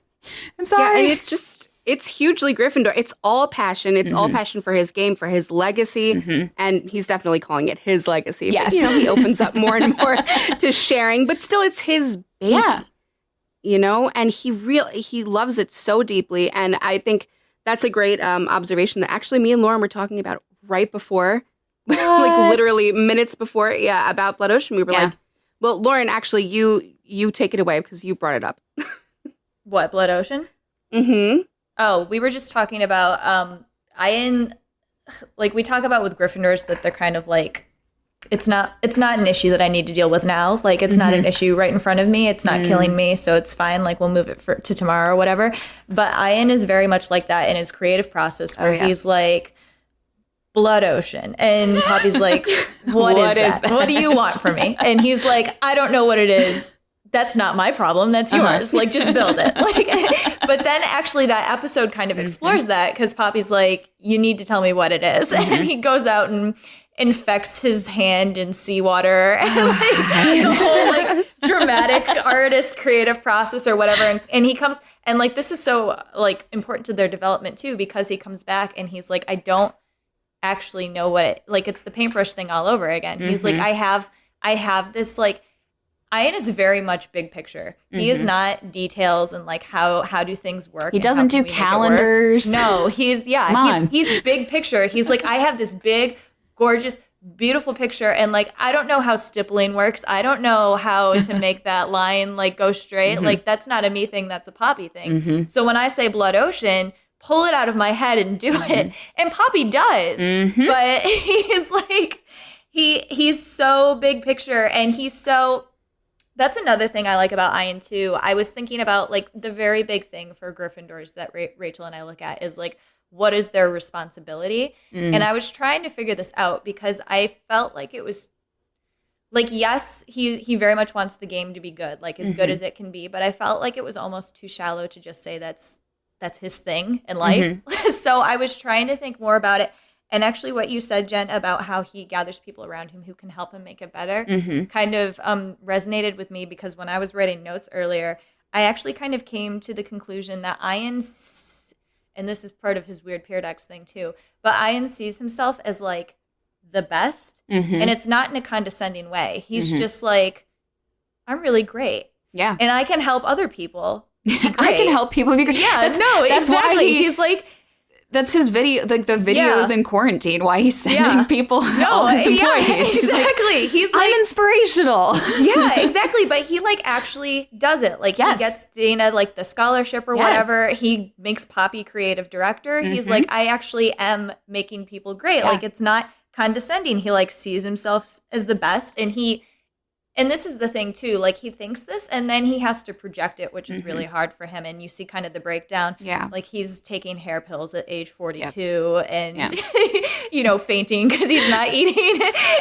I'm sorry. Yeah, and it's hugely Gryffindor. It's all passion. It's all passion for his game, for his legacy, and he's definitely calling it his legacy. Yes. But, he opens up more and more to sharing, but still, it's his baby. Yeah. And he loves it so deeply. And I think that's a great observation that actually me and Lauren were talking about right before, like literally minutes before, about Blood Ocean. We were like, well, Lauren, actually, you take it away because you brought it up. What, Blood Ocean? Mm-hmm. Oh, we were just talking about Ian, like we talk about with Gryffindors that they're kind of like, it's not an issue that I need to deal with now. Like it's not an issue right in front of me. It's not killing me, so it's fine. Like we'll move it to tomorrow or whatever. But Ian is very much like that in his creative process where he's like, Blood Ocean. And Poppy's like, what is that? What do you want from me? And he's like, I don't know what it is. That's not my problem. That's yours. Like, just build it. Like, but then actually that episode kind of explores that because Poppy's like, you need to tell me what it is. And he goes out and infects his hand in seawater and like the whole like dramatic artist creative process or whatever. And he comes and like, this is so like important to their development too, because he comes back and he's like, I don't actually know what it, like, it's the paintbrush thing all over again. He's like, I have this like, Ian is very much big picture. He is not details and like how do things work. He doesn't do calendars. No, he's big picture. He's like, I have this big, gorgeous, beautiful picture, and like I don't know how stippling works. I don't know how to make that line like go straight. Like that's not a me thing. That's a Poppy thing. So when I say Blood Ocean, pull it out of my head and do it, and Poppy does. But he's like he's so big picture, and he's so. That's another thing I like about Ian too. I was thinking about like the very big thing for Gryffindors that Rachel and I look at is like, what is their responsibility? And I was trying to figure this out because I felt like it was like, yes, he very much wants the game to be good, like as good as it can be. But I felt like it was almost too shallow to just say that's his thing in life. So I was trying to think more about it. And actually what you said, Jen, about how he gathers people around him who can help him make it better kind of resonated with me because when I was writing notes earlier, I actually kind of came to the conclusion that Ian, and this is part of his weird paradox thing too, but Ian sees himself as like the best. And it's not in a condescending way. He's just like, I'm really great. Yeah. And I can help other people. I can help people be great. Yeah, that's exactly. Why he's like, that's his video, like the videos in quarantine, why he's sending people, all his employees. Exactly. He's like, I'm inspirational. Yeah, exactly. But he like actually does it. Like he gets Dana like the scholarship or whatever. He makes Poppy creative director. He's like, I actually am making people great. Like it's not condescending. He like sees himself as the best, and this is the thing too, like he thinks this and then he has to project it, which is really hard for him. And you see kind of the breakdown. Yeah. Like he's taking hair pills at age 42 and, fainting because he's not eating.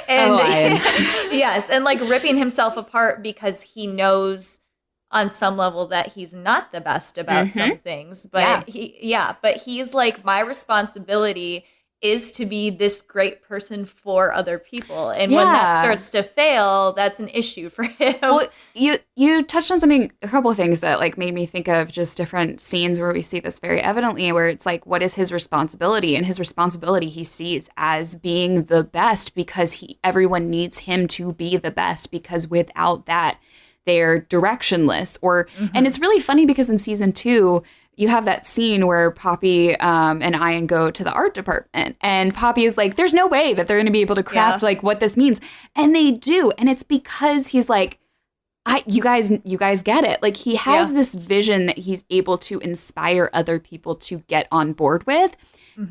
And yes. And like ripping himself apart because he knows on some level that he's not the best about some things. But but he's like, my responsibility is to be this great person for other people. And when that starts to fail, that's an issue for him. Well, you touched on something, a couple of things that like made me think of just different scenes where we see this very evidently, where it's like, what is his responsibility? And his responsibility he sees as being the best, because everyone needs him to be the best, because without that, they're directionless. And it's really funny because in season 2, you have that scene where Poppy and Ian go to the art department, and Poppy is like, there's no way that they're going to be able to craft like what this means. And they do. And it's because he's like, you guys get it. Like, he has this vision that he's able to inspire other people to get on board with.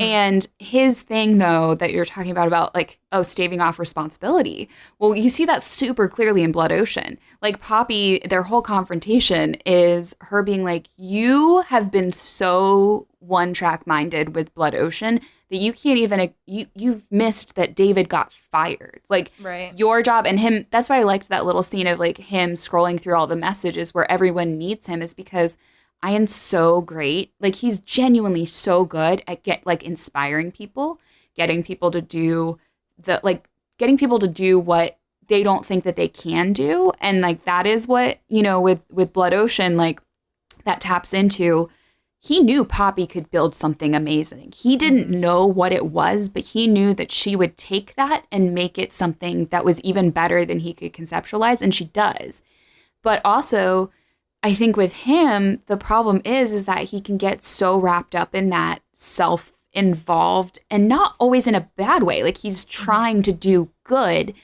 And his thing, though, that you're talking about like, staving off responsibility. Well, you see that super clearly in Blood Ocean. Like, Poppy, their whole confrontation is her being like, you have been so one-track minded with Blood Ocean that you can't even, you've missed that David got fired. Like, your job and him, that's why I liked that little scene of like him scrolling through all the messages where everyone needs him, is because Ian's so great. Like, he's genuinely so good at inspiring people, getting people to do what they don't think that they can do. And like, that is what, with Blood Ocean, like, that taps into, he knew Poppy could build something amazing. He didn't know what it was, but he knew that she would take that and make it something that was even better than he could conceptualize. And she does. But also, I think with him, the problem is that he can get so wrapped up in that self-involved, and not always in a bad way. Like, he's trying to do good,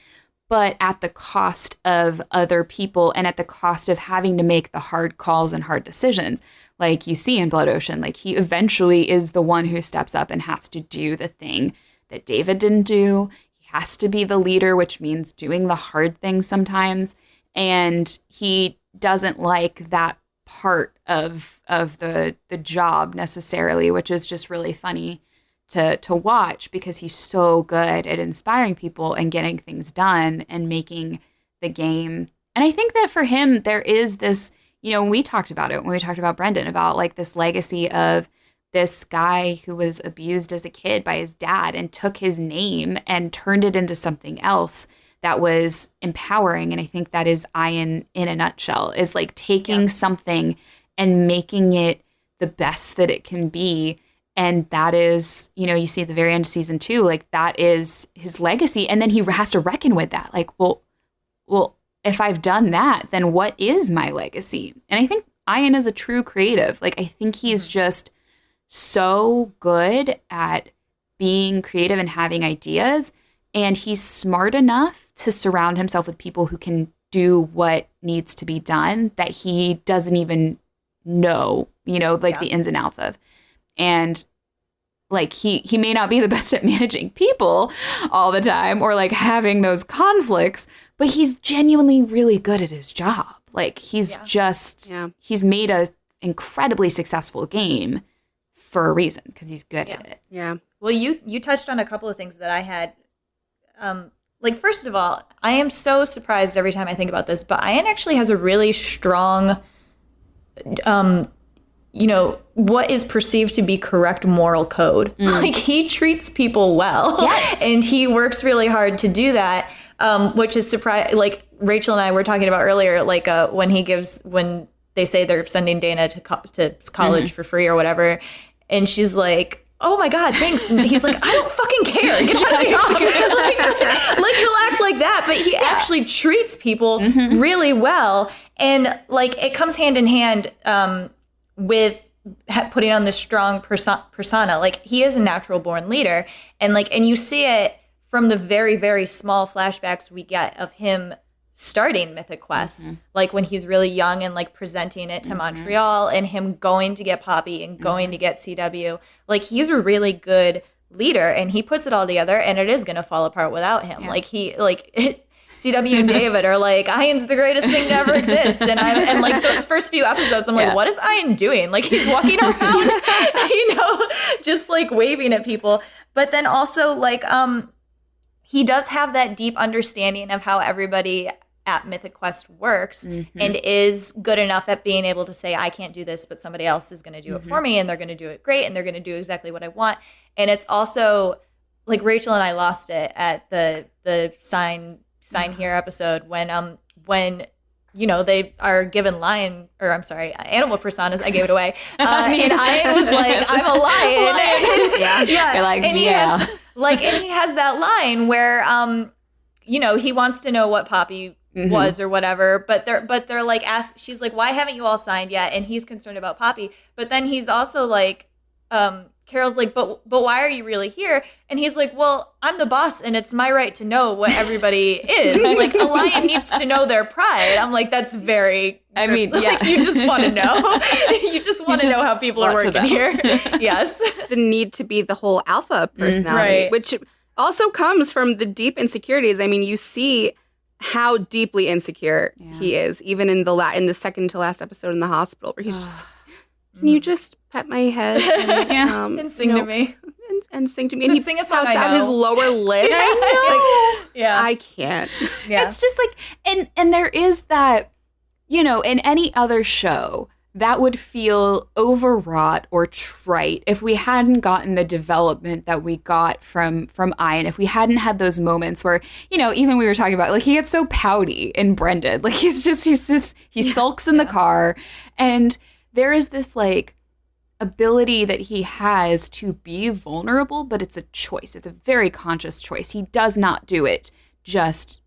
but at the cost of other people and at the cost of having to make the hard calls and hard decisions. Like you see in Blood Ocean, like, he eventually is the one who steps up and has to do the thing that David didn't do. He has to be the leader, which means doing the hard things sometimes. And he doesn't like that part of the job necessarily, which is just really funny to watch, because he's so good at inspiring people and getting things done and making the game. And I think that for him, there is this, when we talked about Brendan, about like this legacy of this guy who was abused as a kid by his dad and took his name and turned it into something else that was empowering. And I think that is Ian in a nutshell, is like taking something and making it the best that it can be. And that is, you see at the very end of season 2, like, that is his legacy. And then he has to reckon with that. Like, well, if I've done that, then what is my legacy? And I think Ian is a true creative. Like, I think he's just so good at being creative and having ideas. And he's smart enough to surround himself with people who can do what needs to be done that he doesn't even know, the ins and outs of. And like, he may not be the best at managing people all the time or like having those conflicts, but he's genuinely really good at his job. Like, he's he's made a incredibly successful game for a reason, because he's good at it. Yeah. Well, you touched on a couple of things that I had. Like, first of all, I am so surprised every time I think about this, but Ian actually has a really strong, what is perceived to be correct moral code. Like, he treats people well. Yes. And he works really hard to do that, which is like Rachel and I were talking about earlier, like when they say they're sending Dana to college for free or whatever, and she's like, oh my God, thanks. And he's like, I don't fucking care. Get out of the office. Like, he'll act like that, but he actually treats people really well. And like, it comes hand in hand with putting on this strong persona. Like, he is a natural born leader. And you see it from the very, very small flashbacks we get of him starting Mythic Quest, like when he's really young and like presenting it to Montreal, and him going to get Poppy and going to get CW. Like, he's a really good leader, and he puts it all together, and it is going to fall apart without him. Like, CW and David are like, Ian's the greatest thing to ever exist. And like, those first few episodes, I'm like, what is Ian doing? Like, he's walking around, just like waving at people. But then also, like, he does have that deep understanding of how everybody at Mythic Quest works, and is good enough at being able to say, I can't do this, but somebody else is going to do it for me, and they're going to do it great, and they're going to do exactly what I want. And it's also like Rachel and I lost it at the sign here episode when you know, they are given animal personas. I gave it away. And Ian was like, I'm a lion. Yeah. You're like, and he has that line where, you know, he wants to know what Poppy was or whatever, but they're like, she's like, why haven't you all signed yet? And he's concerned about Poppy. But then he's also like, Carol's like, but why are you really here? And he's like, well, I'm the boss and it's my right to know what everybody is. Like, a lion needs to know their pride. I'm like, that's very, I mean, yeah. Like, you just want to know. You just want to know how people are working here. Yes. The need to be the whole alpha personality, right. which also comes from the deep insecurities. I mean, you see how deeply insecure he is, even in the second to last episode in the hospital, where he's just, can you just pet my head and sing to me and sing to me, and he sing a song pouts out his lower lip. I can't. Yeah. It's just like, and there is that, you know, in any other show that would feel overwrought or trite if we hadn't gotten the development that we got from Ian, if we hadn't had those moments where, you know, even we were talking about, like, he gets so pouty in Brendan, like he sulks in the car, and there is this like ability that he has to be vulnerable, but it's a choice. It's a very conscious choice. He does not do it just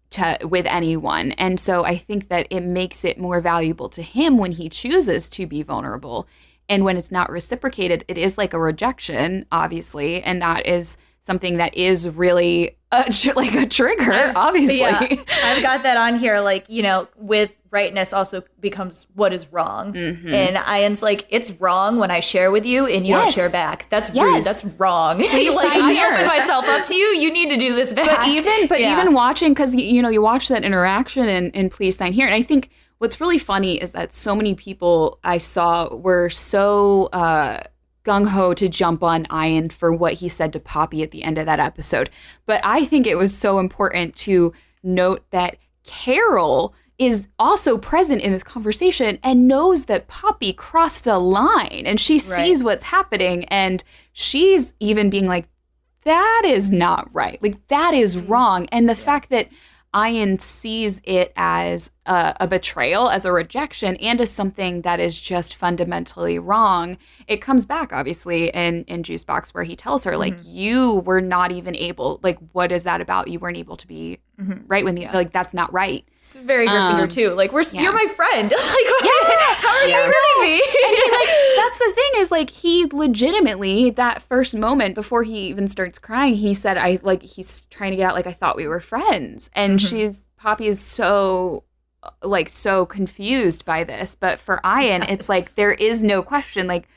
with anyone. And so I think that it makes it more valuable to him when he chooses to be vulnerable. And when it's not reciprocated, it is like a rejection, obviously. And that is something that is really like a trigger, obviously. Yeah. I've got that on here, like, you know, with rightness also becomes what is wrong. And Ian's like, it's wrong when I share with you and you don't share back. That's rude. That's wrong. Please like, I open myself up to you. You need to do this back. But even watching, because, you know, you watch that interaction and Please Sign Here. And I think what's really funny is that so many people I saw were so gung-ho to jump on Ian for what he said to Poppy at the end of that episode. But I think it was so important to note that Carol is also present in this conversation and knows that Poppy crossed a line, and she sees what's happening, and she's even being like, that is not right. Like, that is wrong. And the fact that Ian sees it as a betrayal, as a rejection, and as something that is just fundamentally wrong. It comes back, obviously, in Juicebox, where he tells her, like, you were not even able, like, what is that about? You weren't able to be right with me. Like, that's not right. It's very Gryffindor, too. Like, you're my friend. Like, how are you hurting me? And he, like, that's the thing is, like, he legitimately, that first moment before he even starts crying, he said, he's trying to get out, like, I thought we were friends. And Poppy is so confused by this. But for Ian, it's like, there is no question, like,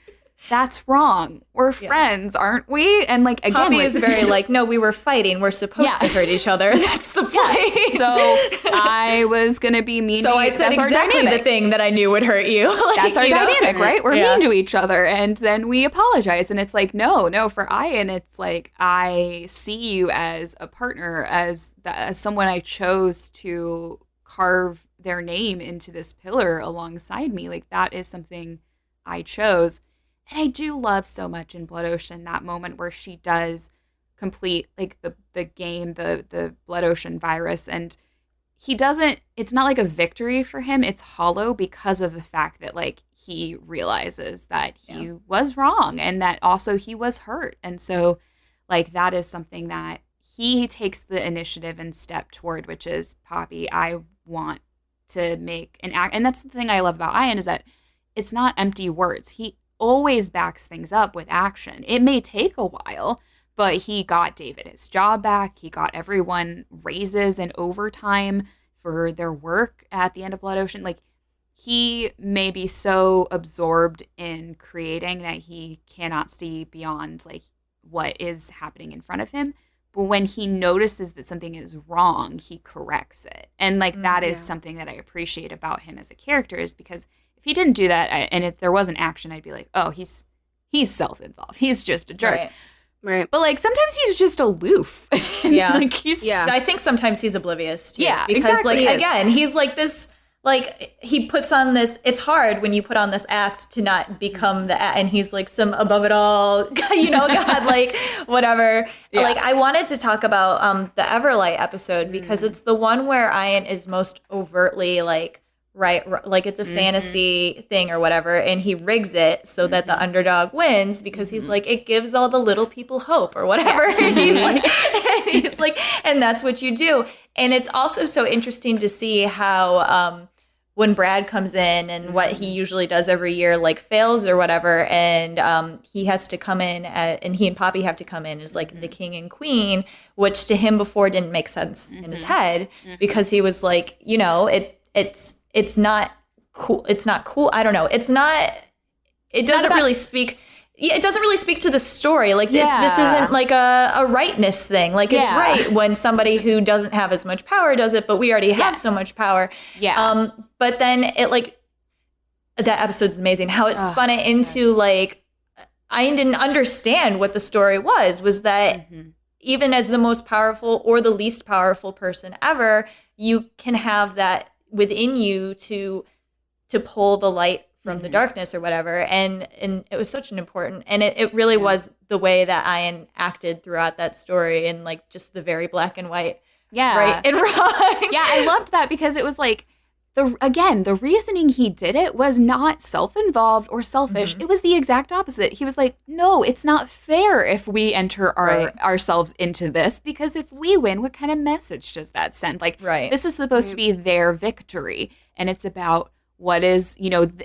that's wrong. We're friends, aren't we? And like, again, Poppy is very like, no, we were fighting. We're supposed to hurt each other. That's the point. So I was going to be mean to you. So I said exactly the thing that I knew would hurt you. Like, that's our dynamic, right? We're mean to each other. And then we apologize. And it's like, no, for Ian, it's like, I see you as a partner, as someone I chose to carve their name into this pillar alongside me. Like, that is something I chose. And I do love so much in Blood Ocean that moment where she does complete, like, the game, the Blood Ocean virus, and he doesn't, it's not like a victory for him, it's hollow because of the fact that, like, he realizes that he was wrong and that also he was hurt. And so, like, that is something that he takes the initiative and step toward, which is, Poppy, I want to make an act. And that's the thing I love about Ian, is that it's not empty words. He always backs things up with action. It may take a while, but he got David his job back. He got everyone raises and overtime for their work at the end of Blood Ocean. Like, he may be so absorbed in creating that he cannot see beyond, like, what is happening in front of him. But when he notices that something is wrong, he corrects it. And, like, that is something that I appreciate about him as a character, is because if he didn't do that, and if there wasn't action, I'd be like, oh, he's self-involved. He's just a jerk. Right. But, like, sometimes he's just aloof. Yeah. Like, I think sometimes he's oblivious, too. Yeah, because, exactly. like, again, he's like this, like he puts on this, it's hard when you put on this act to not become the and he's like some above it all, God, like whatever. Yeah. Like I wanted to talk about the Everlight episode because it's the one where Ian is most overtly like, right, like it's a fantasy thing or whatever, and he rigs it so that the underdog wins because he's like, it gives all the little people hope or whatever. And he's like, and that's what you do. And it's also so interesting to see how when Brad comes in and what he usually does every year, like fails or whatever, and he has to come in and he and Poppy have to come in as like the king and queen, which to him before didn't make sense in his head because he was like, it's not cool. It's not cool. I don't know. It doesn't really speak. Yeah, it doesn't really speak to the story. Like this isn't like a rightness thing. Like it's right when somebody who doesn't have as much power does it, but we already have so much power. Yeah. But then it like that episode's amazing. How it spun it into like I didn't understand what the story was that even as the most powerful or the least powerful person ever, you can have that within you to pull the light from the darkness or whatever, and it was such an important, and it really was the way that Ian acted throughout that story, and like just the very black and white, right and wrong. Yeah, I loved that because it was like the reasoning he did it was not self-involved or selfish. It was the exact opposite. He was like, no, it's not fair if we enter ourselves into this, because if we win, what kind of message does that send? Like, this is supposed to be their victory, and it's about what is,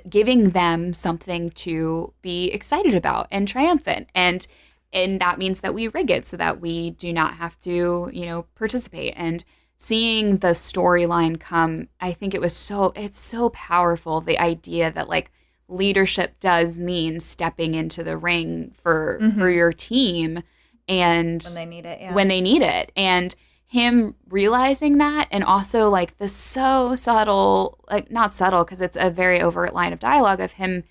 giving them something to be excited about and triumphant. And that means that we rig it so that we do not have to, participate. And seeing the storyline come, I think it's so powerful, the idea that like leadership does mean stepping into the ring for your team and when they need it. When they need it. And him realizing that, and also like the so subtle, like not subtle because it's a very overt line of dialogue of him,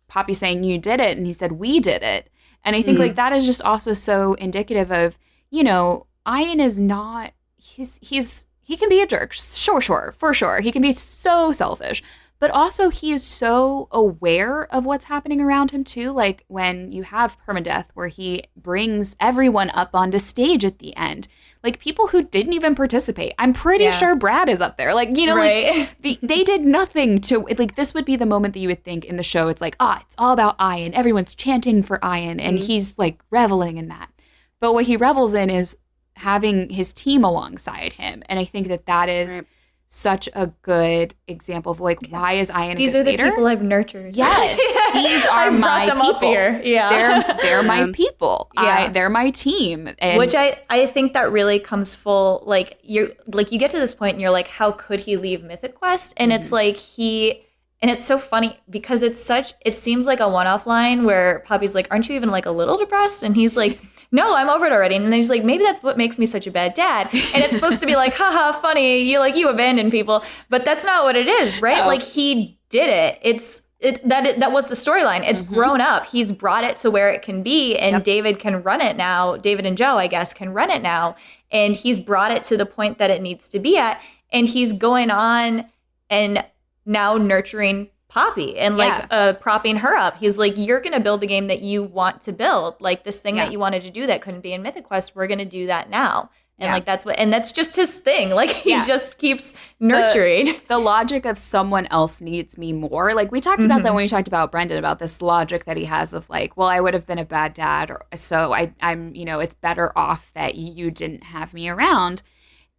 Poppy saying you did it, and he said we did it. And I think like that is just also so indicative of, Ian is not, he can be a jerk, sure, for sure. He can be so selfish, but also he is so aware of what's happening around him too. Like when you have permadeath where he brings everyone up onto stage at the end, like people who didn't even participate. I'm pretty sure Brad is up there. Like, like they did nothing to, like this would be the moment that you would think in the show, it's like, it's all about Ian. Everyone's chanting for Ian and he's like reveling in that. But what he revels in is having his team alongside him. And I think that is such a good example of like, why is Ian a These good are the leader? people I've nurtured. Yes, these are my them people. Up here. Yeah, they're my people. Yeah. They're my team. And which I think that really comes full. Like you get to this point and you're like, how could he leave Mythic Quest? And it's like and it's so funny because it seems like a one-off line where Poppy's like, aren't you even like a little depressed? And he's like, no, I'm over it already. And then he's like, maybe that's what makes me such a bad dad. And it's supposed to be like, haha, funny. You abandon people. But that's not what it is, right? No. Like he did it. That was the storyline. It's grown up. He's brought it to where it can be. And David can run it now. David and Joe, I guess, can run it now. And he's brought it to the point that it needs to be at. And he's going on and now nurturing Poppy and propping her up. He's like, you're going to build the game that you want to build. Like this thing that you wanted to do that couldn't be in Mythic Quest, we're going to do that now. And like that's just his thing. Like he just keeps nurturing. The logic of someone else needs me more. Like we talked about that when we talked about Brendan, about this logic that he has of like, well, I would have been a bad dad, so I'm it's better off that you didn't have me around.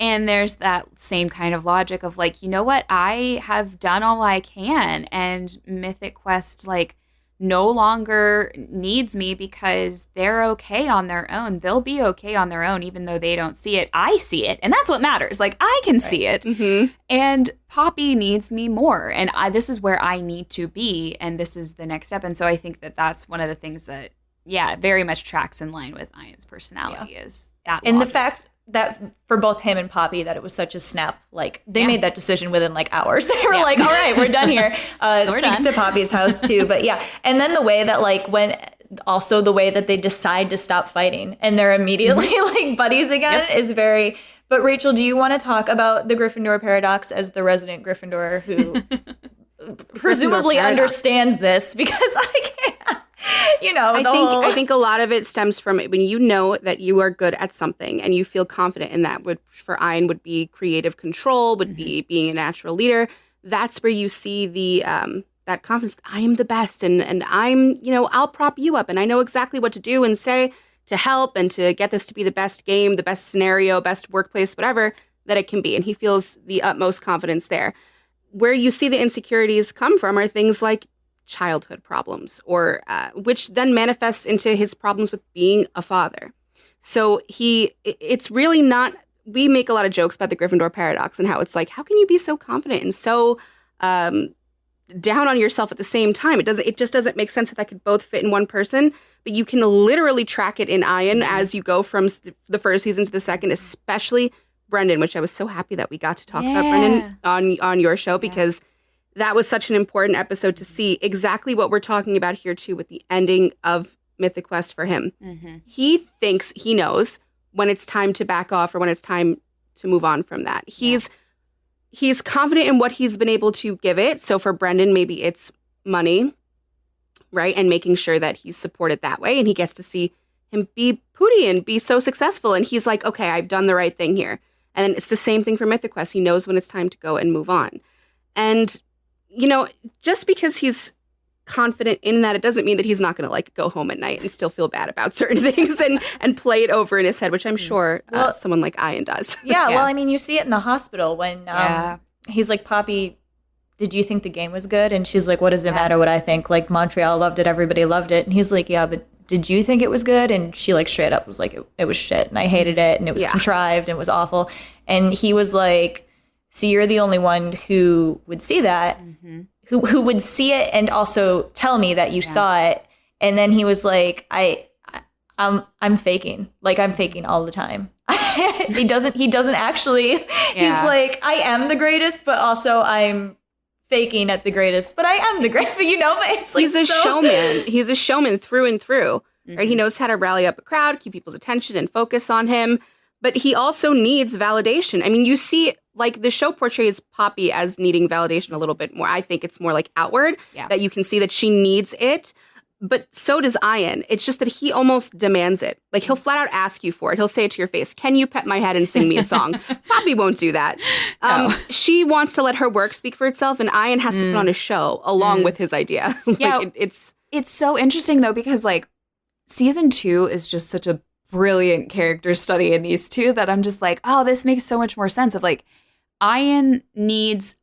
And there's that same kind of logic of like, you know what? I have done all I can, and Mythic Quest like no longer needs me because they're okay on their own. They'll be okay on their own, even though they don't see it. I see it. And that's what matters. Like I can see it. And Poppy needs me more. And this is where I need to be. And this is the next step. And so I think that that's one of the things that, very much tracks in line with Ian's personality is that and logic. The fact that for both him and Poppy, that it was such a snap. Like they made that decision within like hours. They were like, all right, we're done here. Speaks to Poppy's house too. But and then the way that like the way that they decide to stop fighting and they're immediately like buddies again is very, But Rachel, do you want to talk about the Gryffindor paradox as the resident Gryffindor who presumably understands this? Because I can't, I think a lot of it stems from when you know that you are good at something and you feel confident in that, which for Ian would be creative control, would be being a natural leader. That's where you see the that confidence. I am the best, and I'm, I'll prop you up, and I know exactly what to do and say to help and to get this to be the best game, the best scenario, best workplace, whatever that it can be. And he feels the utmost confidence there. Where you see the insecurities come from are things like childhood problems, or which then manifests into his problems with being a father. So it's really not, we make a lot of jokes about the Gryffindor paradox and how it's like, how can you be so confident and so down on yourself at the same time? It just doesn't make sense that could both fit in one person. But you can literally track it in Ian as you go from the first season to the second, especially Brendan, which I was so happy that we got to talk about Brendan on your show, because that was such an important episode to see exactly what we're talking about here too with the ending of Mythic Quest for him. Mm-hmm. He thinks he knows when it's time to back off or when it's time to move on from that. He's confident in what he's been able to give it. So for Brendan, maybe it's money, right? And making sure that he's supported that way. And he gets to see him be Pootie and be so successful. And he's like, okay, I've done the right thing here. And then it's the same thing for Mythic Quest. He knows when it's time to go and move on. And, just because he's confident in that, it doesn't mean that he's not going to go home at night and still feel bad about certain things and play it over in his head, which I'm sure someone like Ian does. Yeah, well, I mean, you see it in the hospital when he's like, Poppy, did you think the game was good? And she's like, what does it matter what I think? Like, Montreal loved it, everybody loved it. And he's like, yeah, but did you think it was good? And she straight up was like, it was shit, and I hated it, and it was contrived, and it was awful. And he was like, see, you're the only one who would see that, who would see it and also tell me that you saw it. And then he was like, I'm faking. Like, I'm faking all the time. He doesn't actually. He's like, I am the greatest, but also I'm faking at the greatest, but I am the greatest, but it's like, he's a showman. He's a showman through and through, right? He knows how to rally up a crowd, keep people's attention and focus on him, but he also needs validation. I mean, you see, the show portrays Poppy as needing validation a little bit more. I think it's more outward, that you can see that she needs it, but so does Ian. It's just that he almost demands it. He'll flat out ask you for it. He'll say it to your face. Can you pet my head and sing me a song? Poppy won't do that. No. She wants to let her work speak for itself, and Ian has to put on a show along with his idea. It's so interesting, though, because, season 2 is just such a brilliant character study in these two that I'm just like, oh, this makes so much more sense of, Ian knows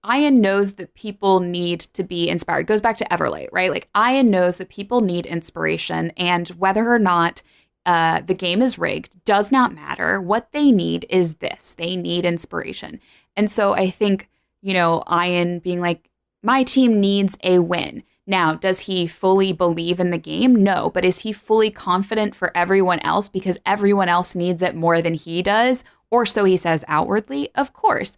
that people need to be inspired. It goes back to Everlight, right? Ian knows that people need inspiration, and whether or not the game is rigged does not matter. What they need is this. They need inspiration. And so I think, Ian being like, my team needs a win. Now, does he fully believe in the game? No. But is he fully confident for everyone else because everyone else needs it more than he does? Or so he says outwardly? Of course.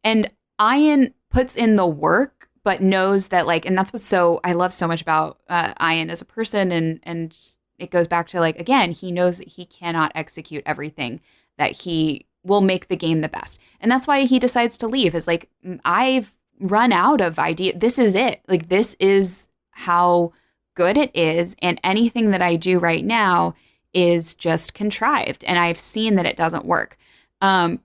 And Ian puts in the work, but knows that and that's what's I love so much about Ian as a person. And it goes back to again, he knows that he cannot execute everything that he will make the game the best. And that's why he decides to leave is I've run out of idea. This is it. This is how good it is. And anything that I do right now is just contrived. And I've seen that it doesn't work.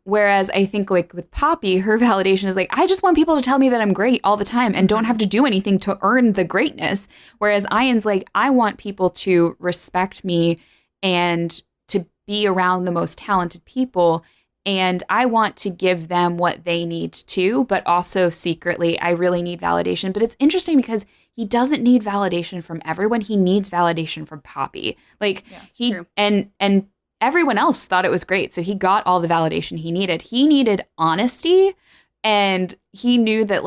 Whereas I think with Poppy, her validation is I just want people to tell me that I'm great all the time and don't have to do anything to earn the greatness. Whereas Ian's I want people to respect me and to be around the most talented people. And I want to give them what they need too, but also secretly, I really need validation. But it's interesting because he doesn't need validation from everyone. He needs validation from Poppy. True. And everyone else thought it was great. So he got all the validation he needed. He needed honesty, and he knew that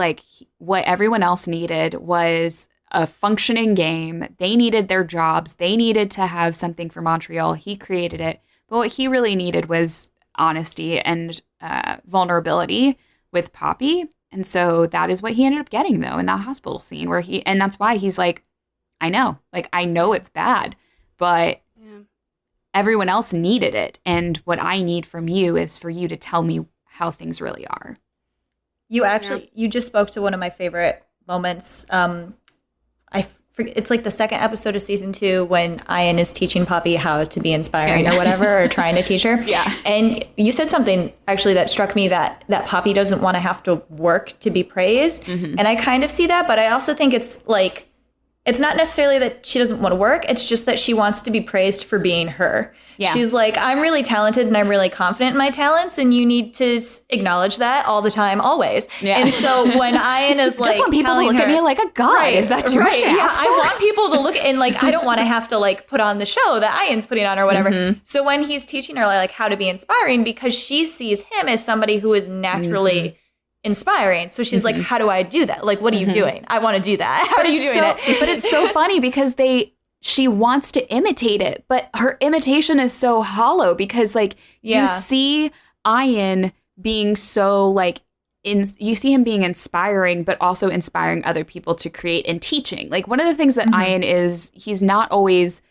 what everyone else needed was a functioning game. They needed their jobs. They needed to have something for Montreal. He created it. But what he really needed was honesty and vulnerability with Poppy. And so that is what he ended up getting, though, in that hospital scene and that's why he's I know, I know it's bad, but everyone else needed it. And what I need from you is for you to tell me how things really are. You just spoke to one of my favorite moments. It's like the second episode of season 2 when Ian is teaching Poppy how to be inspiring or whatever, or trying to teach her. Yeah. And you said something actually that struck me, that Poppy doesn't want to have to work to be praised. And I kind of see that, but I also think it's like, it's not necessarily that she doesn't want to work. It's just that she wants to be praised for being her. Yeah. She's like, I'm really talented and I'm really confident in my talents, and you need to acknowledge that all the time, always. Yeah. And so when Ian is like, just want people to look at me like a god. Right, is that too much to ask for? I want people to look at, and like, I don't want to have to like put on the show that Ian's putting on or whatever. So when he's teaching her like how to be inspiring, because she sees him as somebody who is naturally inspiring. So she's like, how do I do that? Like, what are you doing? I want to do that. How are you doing it? But it's so funny because she wants to imitate it, but her imitation is so hollow because like you see Ian being so like, you see him being inspiring, but also inspiring other people to create and teaching. Like one of the things that Ian is, he's not always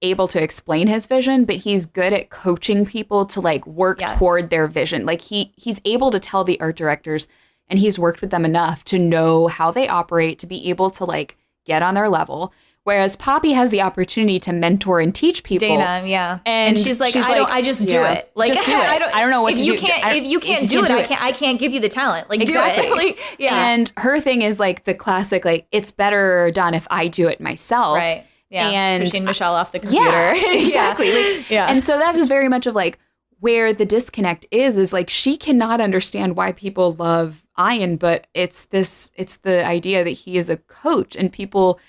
able to explain his vision, but he's good at coaching people to like work toward their vision. Like he's able to tell the art directors, and he's worked with them enough to know how they operate, to be able to like get on their level. Whereas Poppy has the opportunity to mentor and teach people. Dana, and she's like, I just do it. Like, just do it. I don't know what to do. If you can't do it, I can't give you the talent. Like, exactly. Do it. Like, And her thing is like the classic, like, it's better done if I do it myself. Right. Yeah. And pushing Michelle off the computer. Yeah, exactly. Like, and so that is very much of like where the disconnect is like she cannot understand why people love Ian, but it's the idea that he is a coach and people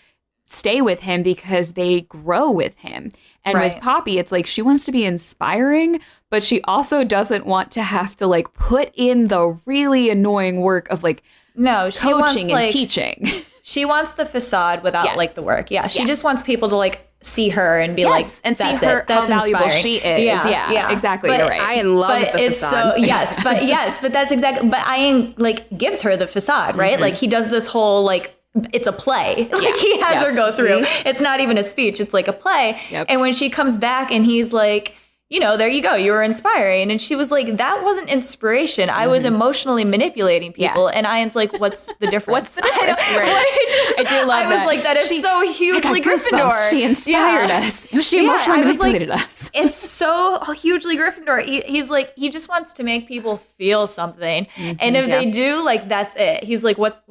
stay with him because they grow with him. And with Poppy, it's like she wants to be inspiring, but she also doesn't want to have to like put in the really annoying work of like coaching and teaching. She wants the facade without like the work. Yeah. She just wants people to like see her and be like, and see her how valuable she is. Yeah, exactly. But you're right. Ian loves the facade. But that's exactly, but Ian like gives her the facade, right? Like he does this whole like, it's a play. Like he has her go through. It's not even a speech. It's like a play. And when she comes back and he's like, you know, there you go. You were inspiring. And she was like, that wasn't inspiration. I was emotionally manipulating people. And Ian's like, what's the difference? I do love that. I was like, that is so hugely Gryffindor. She inspired us. She emotionally manipulated us. It's so hugely Gryffindor. He's like, he just wants to make people feel something. And if they do, like, that's it. He's like, what?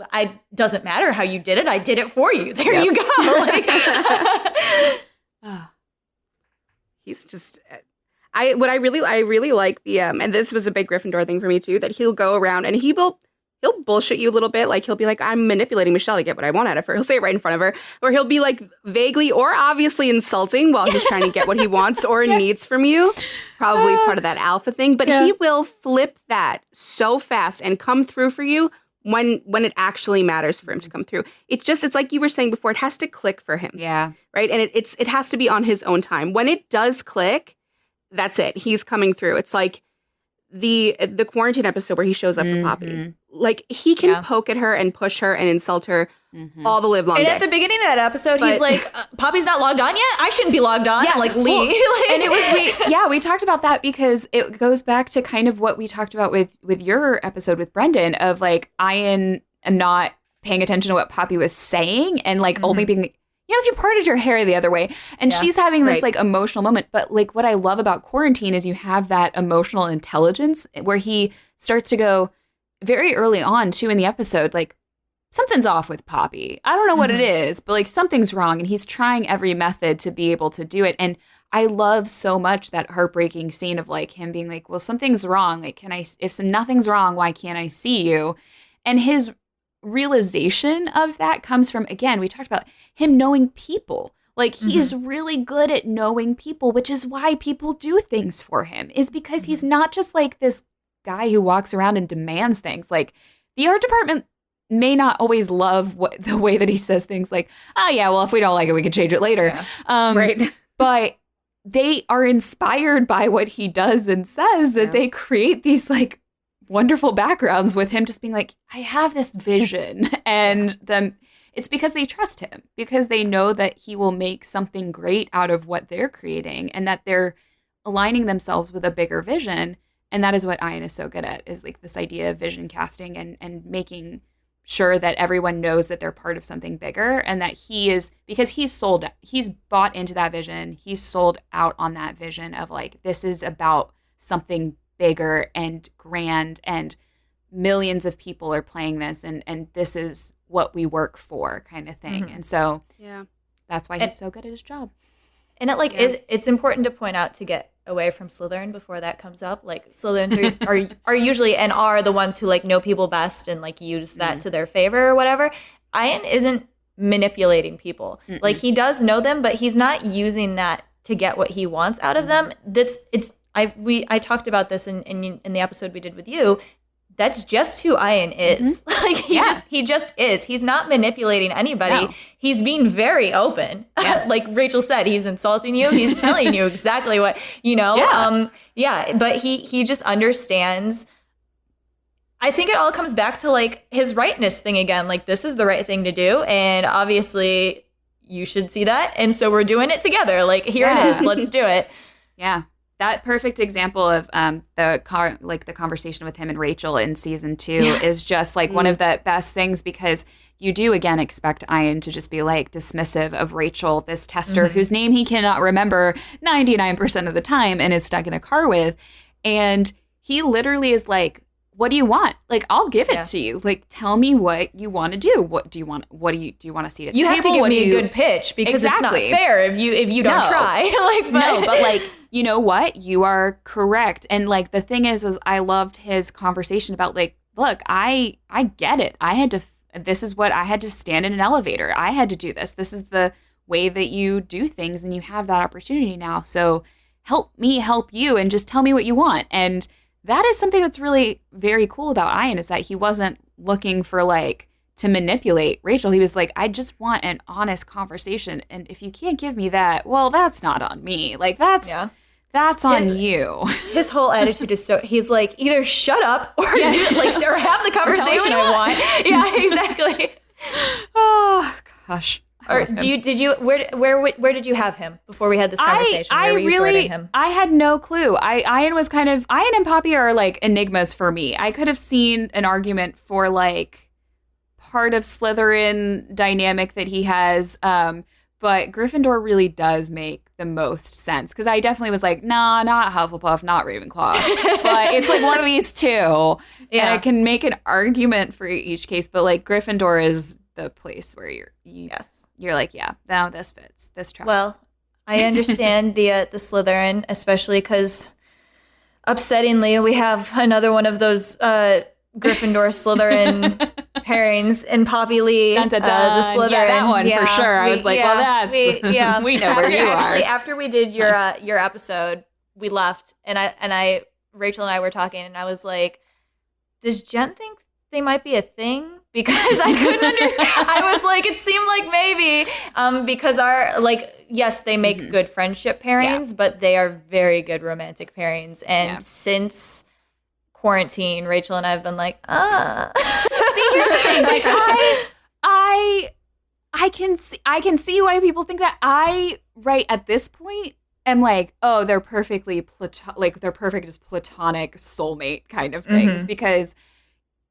Doesn't matter how you did it. I did it for you. There you go. Like, he's just... I really like the and this was a big Gryffindor thing for me too, that he'll go around and he'll bullshit you a little bit. Like he'll be like, I'm manipulating Michelle to get what I want out of her. He'll say it right in front of her, or he'll be like vaguely or obviously insulting while he's trying to get what he wants or needs from you. Probably part of that alpha thing, but he will flip that so fast and come through for you when it actually matters for him to come through. It's like you were saying before, it has to click for him. Yeah. Right. And it has to be on his own time. When it does click, that's it. He's coming through. It's like the quarantine episode where he shows up for Poppy. Like he can poke at her and push her and insult her all the live long day. And at the beginning of that episode, he's like, Poppy's not logged on yet? I shouldn't be logged on. Yeah. Like, leave. And it was, we talked about that because it goes back to kind of what we talked about with your episode with Brendan of like Ian not paying attention to what Poppy was saying and like only being like, you know, if you parted your hair the other way. And she's having this like emotional moment. But like what I love about quarantine is you have that emotional intelligence where he starts to go very early on too in the episode, like something's off with Poppy. I don't know what it is, but like something's wrong. And he's trying every method to be able to do it. And I love so much that heartbreaking scene of like him being like, well, something's wrong. Like, if nothing's wrong, why can't I see you? And his realization of that comes from, again, we talked about him knowing people. Like he's really good at knowing people, which is why people do things for him, is because he's not just like this guy who walks around and demands things. Like the art department may not always love the way that he says things like, oh yeah, well, if we don't like it, we can change it later. But they are inspired by what he does and says, that they create these like wonderful backgrounds with him just being like, I have this vision, and them it's because they trust him, because they know that he will make something great out of what they're creating and that they're aligning themselves with a bigger vision. And that is what Ian is so good at, is like this idea of vision casting and making sure that everyone knows that they're part of something bigger, and that he is, because he's bought into that vision. He's sold out on that vision of like, this is about something bigger and grand, and millions of people are playing this, and this is what we work for, kind of thing. And so that's why he's so good at his job. And it like it's important to point out, to get away from Slytherin before that comes up. Like Slytherins are usually and are the ones who like know people best and like use that to their favor or whatever. Ian isn't manipulating people. Like, he does know them, but he's not using that to get what he wants out of them. I talked about this in the episode we did with you. That's just who Ian is. Like, he just is. He's not manipulating anybody. No. He's being very open. Yeah. Like Rachel said, he's insulting you. He's telling you exactly what, but he just understands. I think it all comes back to like his rightness thing again. Like, this is the right thing to do. And obviously you should see that. And so we're doing it together. Like, here it is. Let's do it. Yeah. That perfect example of the conversation with him and Rachel in season 2 is just like one of the best things, because you do again expect Ian to just be like dismissive of Rachel, this tester whose name he cannot remember 99% of the time and is stuck in a car with, and he literally is like, what do you want? Like, I'll give it to you. Like, tell me what you want to do. What do you want? Do you want to see at the table? You have to give me a good pitch, because it's not fair if you don't try. But like, you know what? You are correct. And like, the thing is I loved his conversation about like, look, I get it. This is what I had to stand in an elevator. I had to do this. This is the way that you do things, and you have that opportunity now. So help me help you, and just tell me what you want. And that is something that's really very cool about Ian, is that he wasn't looking for like to manipulate Rachel. He was like, I just want an honest conversation. And if you can't give me that, well, that's not on me. Like, that's on you. His whole attitude is he's like, either shut up or or have the conversation I want. Yeah, exactly. Oh gosh. Or where did you have him before we had this conversation? Where were you sorting him? I had no clue. Ian and Poppy are like enigmas for me. I could have seen an argument for like part of Slytherin dynamic that he has, but Gryffindor really does make the most sense, because I definitely was like, nah, not Hufflepuff, not Ravenclaw, but it's like one of these two, and I can make an argument for each case. But like, Gryffindor is the place where you're like, yeah, now this fits. This tracks. Well, I understand the Slytherin, especially because, upsettingly, we have another one of those Gryffindor Slytherin pairings in Poppy Lee. Dun, dun, dun. The Slytherin. Yeah, that one for sure. I was like, well, that's we know where you are. After we did your episode, we left, and Rachel and I were talking, and I was like, does Jenn think they might be a thing? Because I couldn't I was like, it seemed like maybe because yes, they make good friendship pairings, but they are very good romantic pairings. And since quarantine, Rachel and I have been like, See, here's the thing. Like, I can see why people think that. I right at this point am like, oh, they're perfectly they're perfect as platonic soulmate kind of things, because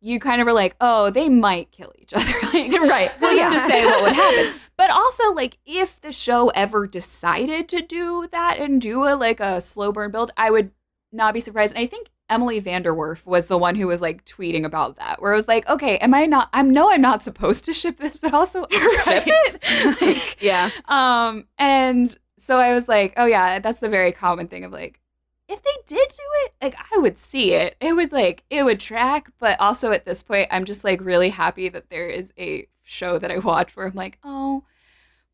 you kind of are like, oh, they might kill each other. Like, right. Who's to say what would happen? But also, like, if the show ever decided to do that and do a slow burn build, I would not be surprised. And I think Emily Vanderwerf was the one who was like tweeting about that, where I was like, okay, I'm not supposed to ship this, but also ship it. And so I was like, oh yeah, that's the very common thing of like, if they did do it, like, I would see it. It would track, but also at this point, I'm just like really happy that there is a show that I watch where I'm like, oh,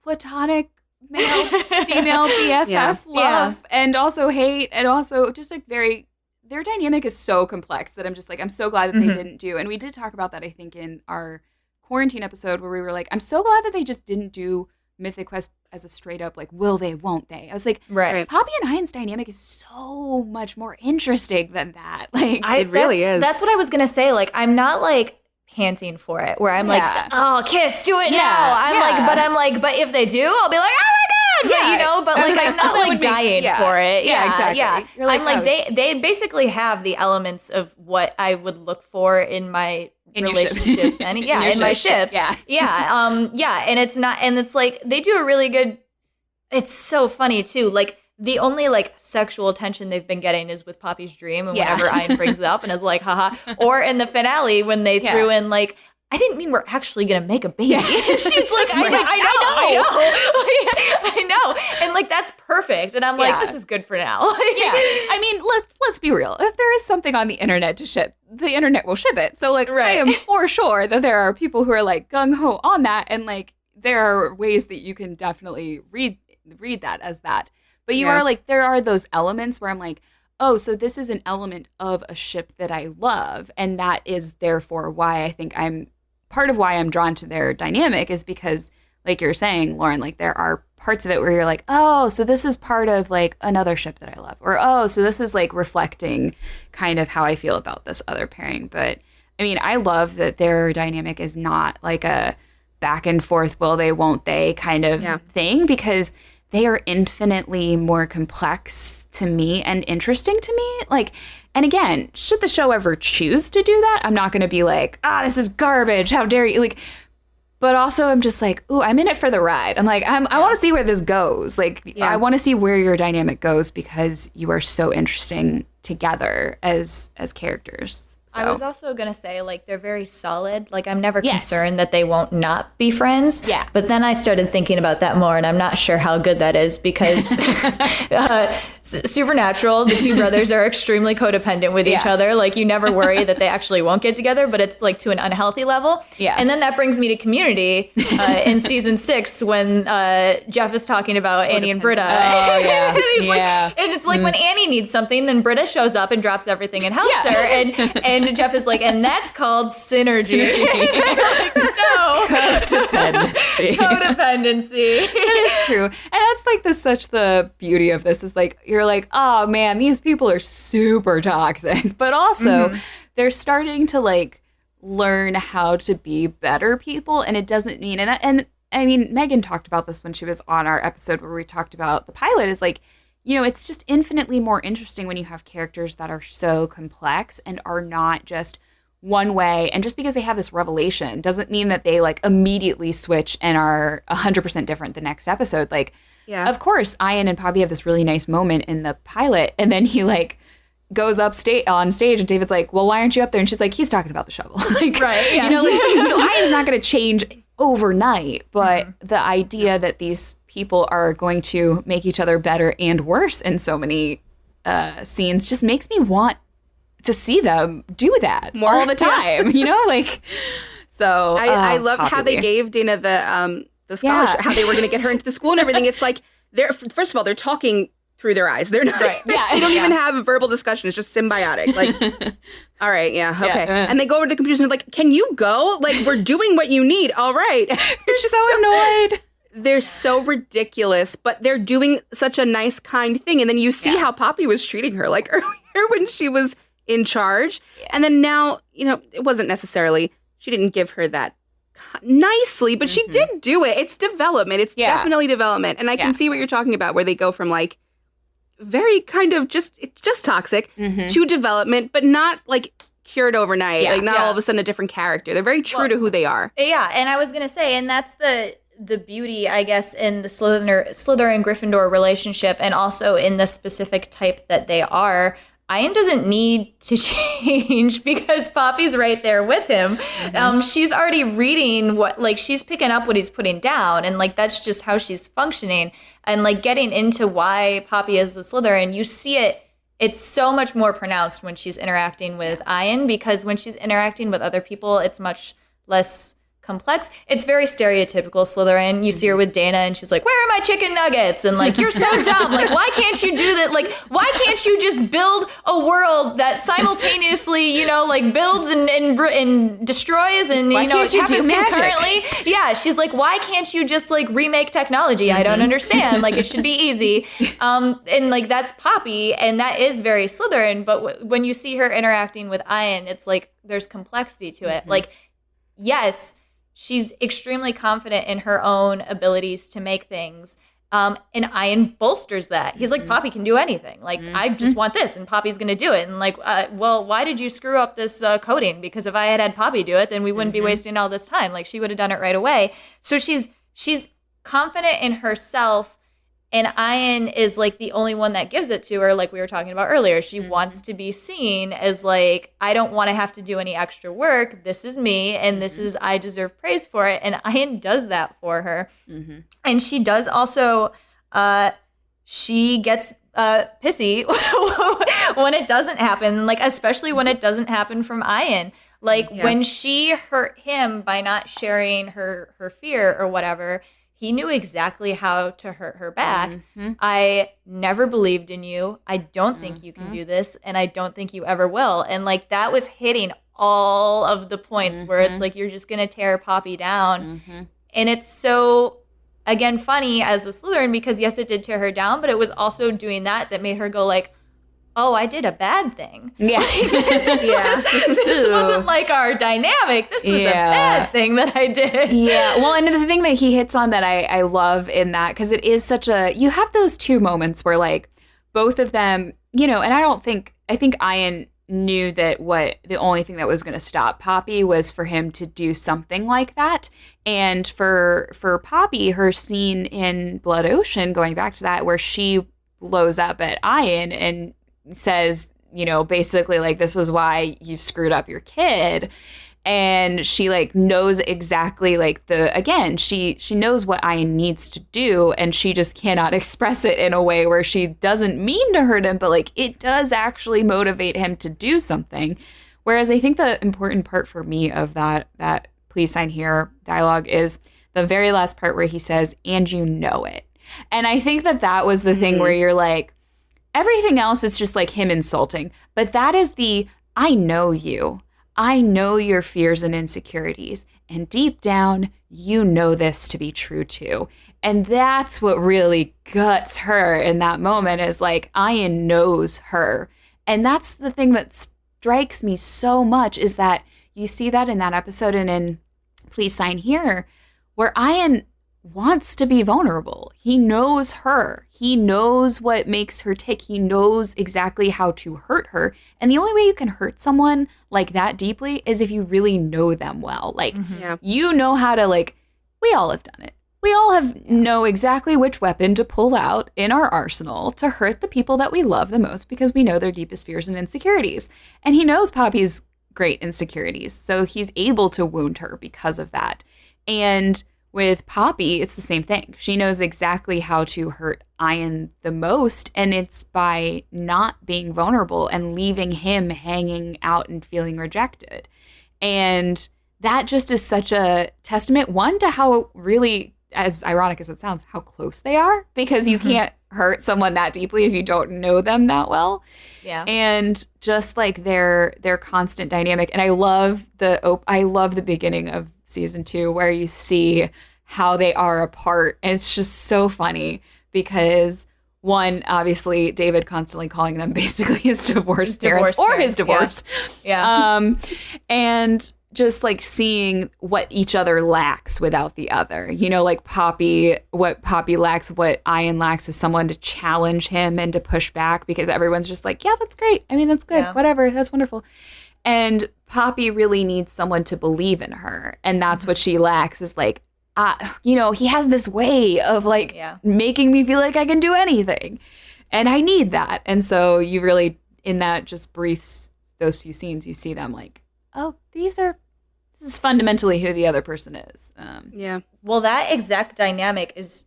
platonic male female BFF love and also hate, and also just like their dynamic is so complex that I'm just like, I'm so glad that they didn't do. And we did talk about that, I think, in our quarantine episode, where we were like, I'm so glad that they just didn't do Mythic Quest as a straight up like, will they, won't they? I was like, Poppy and Ian's dynamic is so much more interesting than that. Like, it really is. That's what I was gonna say. Like, I'm not like panting for it. Where I'm like, oh, kiss, do it now. But if they do, I'll be like, oh my God. Yeah, you know, but like I'm not like dying for it. Yeah, exactly. Yeah. Like, I'm like they basically have the elements of what I would look for in my relationships and in my ships. Yeah. And it's not, and it's like they do a really good, it's so funny too. Like the only like sexual tension they've been getting is with Poppy's dream, and whenever Ian brings it up and is like, haha, or in the finale when they threw in like, I didn't mean we're actually gonna make a baby. She's like, I know, and like that's perfect. And I'm like, this is good for now. I mean, let's be real. If there is something on the internet to ship, the internet will ship it. So like, I am for sure that there are people who are like gung ho on that, and like there are ways that you can definitely read that as that. But you are like, there are those elements where I'm like, oh, so this is an element of a ship that I love, and that is therefore why I think part of why I'm drawn to their dynamic is because, like you're saying, Lauren, like there are parts of it where you're like, oh, so this is part of like another ship that I love, or oh, so this is like reflecting kind of how I feel about this other pairing. But I mean, I love that their dynamic is not like a back and forth, will they, won't they kind of thing, because they are infinitely more complex to me and interesting to me. Like, and again, should the show ever choose to do that, I'm not going to be like, this is garbage, how dare you? Like, but also I'm just like, ooh, I'm in it for the ride. I'm like, I want to see where this goes. Like, I want to see where your dynamic goes because you are so interesting together as characters. So. I was also going to say, like, they're very solid. Like, I'm never concerned that they won't not be friends. Yeah. But then I started thinking about that more, and I'm not sure how good that is because Supernatural, the two brothers are extremely codependent with each other. Like, you never worry that they actually won't get together, but it's, like, to an unhealthy level. Yeah. And then that brings me to Community in season 6 when Jeff is talking about Annie and Britta. Oh, yeah. And it's like when Annie needs something, then Britta shows up and drops everything and helps her. And Jeff is like, and that's called synergy. Like, no. Codependency. That is true. And that's like such the beauty of this is like, you're like, oh man, these people are super toxic. But also they're starting to like learn how to be better people. And it doesn't mean, and I mean, Megan talked about this when she was on our episode where we talked about the pilot is like, you know, it's just infinitely more interesting when you have characters that are so complex and are not just one way. And just because they have this revelation doesn't mean that they like immediately switch and are 100% different the next episode. Like, of course, Ian and Poppy have this really nice moment in the pilot. And then he like goes up on stage and David's like, well, why aren't you up there? And she's like, he's talking about the shovel. Like, you know, like, so Ian's not going to change overnight, but the idea that these people are going to make each other better and worse in so many scenes just makes me want to see them do that more all the time. You know, like, so I love how they gave Dana the scholarship, how they were going to get her into the school and everything. It's like they're first of all, they're talking through their eyes. They're not. They don't even have a verbal discussion. It's just symbiotic. Like, all right, okay. And they go over to the computers and they're like, "Can you go? Like, we're doing what you need. All right." They're just so annoyed. They're so ridiculous, but they're doing such a nice, kind thing. And then you see how Poppy was treating her, like earlier when she was in charge, and then now, you know, it wasn't necessarily. She didn't give her that nicely, but she did do it. It's development. It's definitely development, and I can see what you're talking about, where they go from like very kind of just toxic to development, but not like cured overnight. Like not all of a sudden a different character. They're very true to who they are. Yeah, and I was gonna say, and that's the beauty, I guess, in the Slytherin Gryffindor relationship, and also in the specific type that they are. Ian doesn't need to change because Poppy's right there with him. She's already reading she's picking up what he's putting down, and like that's just how she's functioning. And like getting into why Poppy is a Slytherin, you see it. It's so much more pronounced when she's interacting with Ian, because when she's interacting with other people, it's much less complex. It's very stereotypical Slytherin. You see her with Dana and she's like, "Where are my chicken nuggets?" And like, "You're so dumb. Like, why can't you do that? Like, why can't you just build a world that simultaneously, you know, like builds and destroys and, why you know, it happens concurrently?" Yeah, she's like, "Why can't you just like remake technology? I don't understand. Like, it should be easy." And like that's Poppy, and that is very Slytherin. But when you see her interacting with Ian, it's like there's complexity to it. Like, yes, she's extremely confident in her own abilities to make things. And Ian bolsters that. He's like, Poppy can do anything. Like, I just want this, and Poppy's going to do it. And like, well, why did you screw up this coding? Because if I had Poppy do it, then we wouldn't be wasting all this time. Like, she would have done it right away. So she's confident in herself. And Ian is like the only one that gives it to her, like we were talking about earlier. She wants to be seen as like, I don't want to have to do any extra work. This is me, and this is, I deserve praise for it. And Ian does that for her. And she does also, she gets pissy when it doesn't happen, like especially when it doesn't happen from Ian. Like when she hurt him by not sharing her fear or whatever, he knew exactly how to hurt her back. I never believed in you. I don't think you can do this, and I don't think you ever will. And like that was hitting all of the points where it's like you're just going to tear Poppy down. And it's so, again, funny as a Slytherin because yes, it did tear her down, but it was also doing that made her go like, oh, I did a bad thing. Yeah. This wasn't like our dynamic. This was a bad thing that I did. Yeah. Well, and the thing that he hits on that I love in that, because it is such a, you have those two moments where like both of them, and I think Ian knew that the only thing that was going to stop Poppy was for him to do something like that. And for Poppy, her scene in Blood Ocean, going back to that, where she blows up at Ian and says, basically like, this is why you've screwed up your kid. And she like knows exactly like she knows what Ian needs to do, and she just cannot express it in a way where she doesn't mean to hurt him, but like it does actually motivate him to do something. Whereas I think the important part for me of that please sign here dialogue is the very last part where he says, and you know it. And I think that was the thing where you're like, everything else is just like him insulting. But that is I know you. I know your fears and insecurities. And deep down, you know this to be true too. And that's what really guts her in that moment is like, Ian knows her. And that's the thing that strikes me so much is that you see that in that episode and in Please Sign Here, where Ian wants to be vulnerable. He knows her. He knows what makes her tick. He knows exactly how to hurt her. And the only way you can hurt someone like that deeply is if you really know them well. Like, you know how to, like, we all have done it. We all know exactly which weapon to pull out in our arsenal to hurt the people that we love the most because we know their deepest fears and insecurities. And he knows Poppy's great insecurities. So he's able to wound her because of that. And with Poppy, it's the same thing. She knows exactly how to hurt Ian the most, and it's by not being vulnerable and leaving him hanging out and feeling rejected. And that just is such a testament, one, to how really, as ironic as it sounds, how close they are, because you can't hurt someone that deeply if you don't know them that well. Yeah. And just like their constant dynamic. And I love the beginning of season 2 where you see how they are apart. And it's just so funny because one, obviously David constantly calling them basically his divorced parents or his divorce. Yeah. And just like seeing what each other lacks without the other, like what Poppy lacks, what Ian lacks is someone to challenge him and to push back because everyone's just like, yeah, that's great. I mean, that's good. Yeah. Whatever. That's wonderful. And Poppy really needs someone to believe in her. And that's what she lacks is like, he has this way of like making me feel like I can do anything. And I need that. And so you really, in that just those few scenes, you see them like, oh, this is fundamentally who the other person is. Well, that exact dynamic is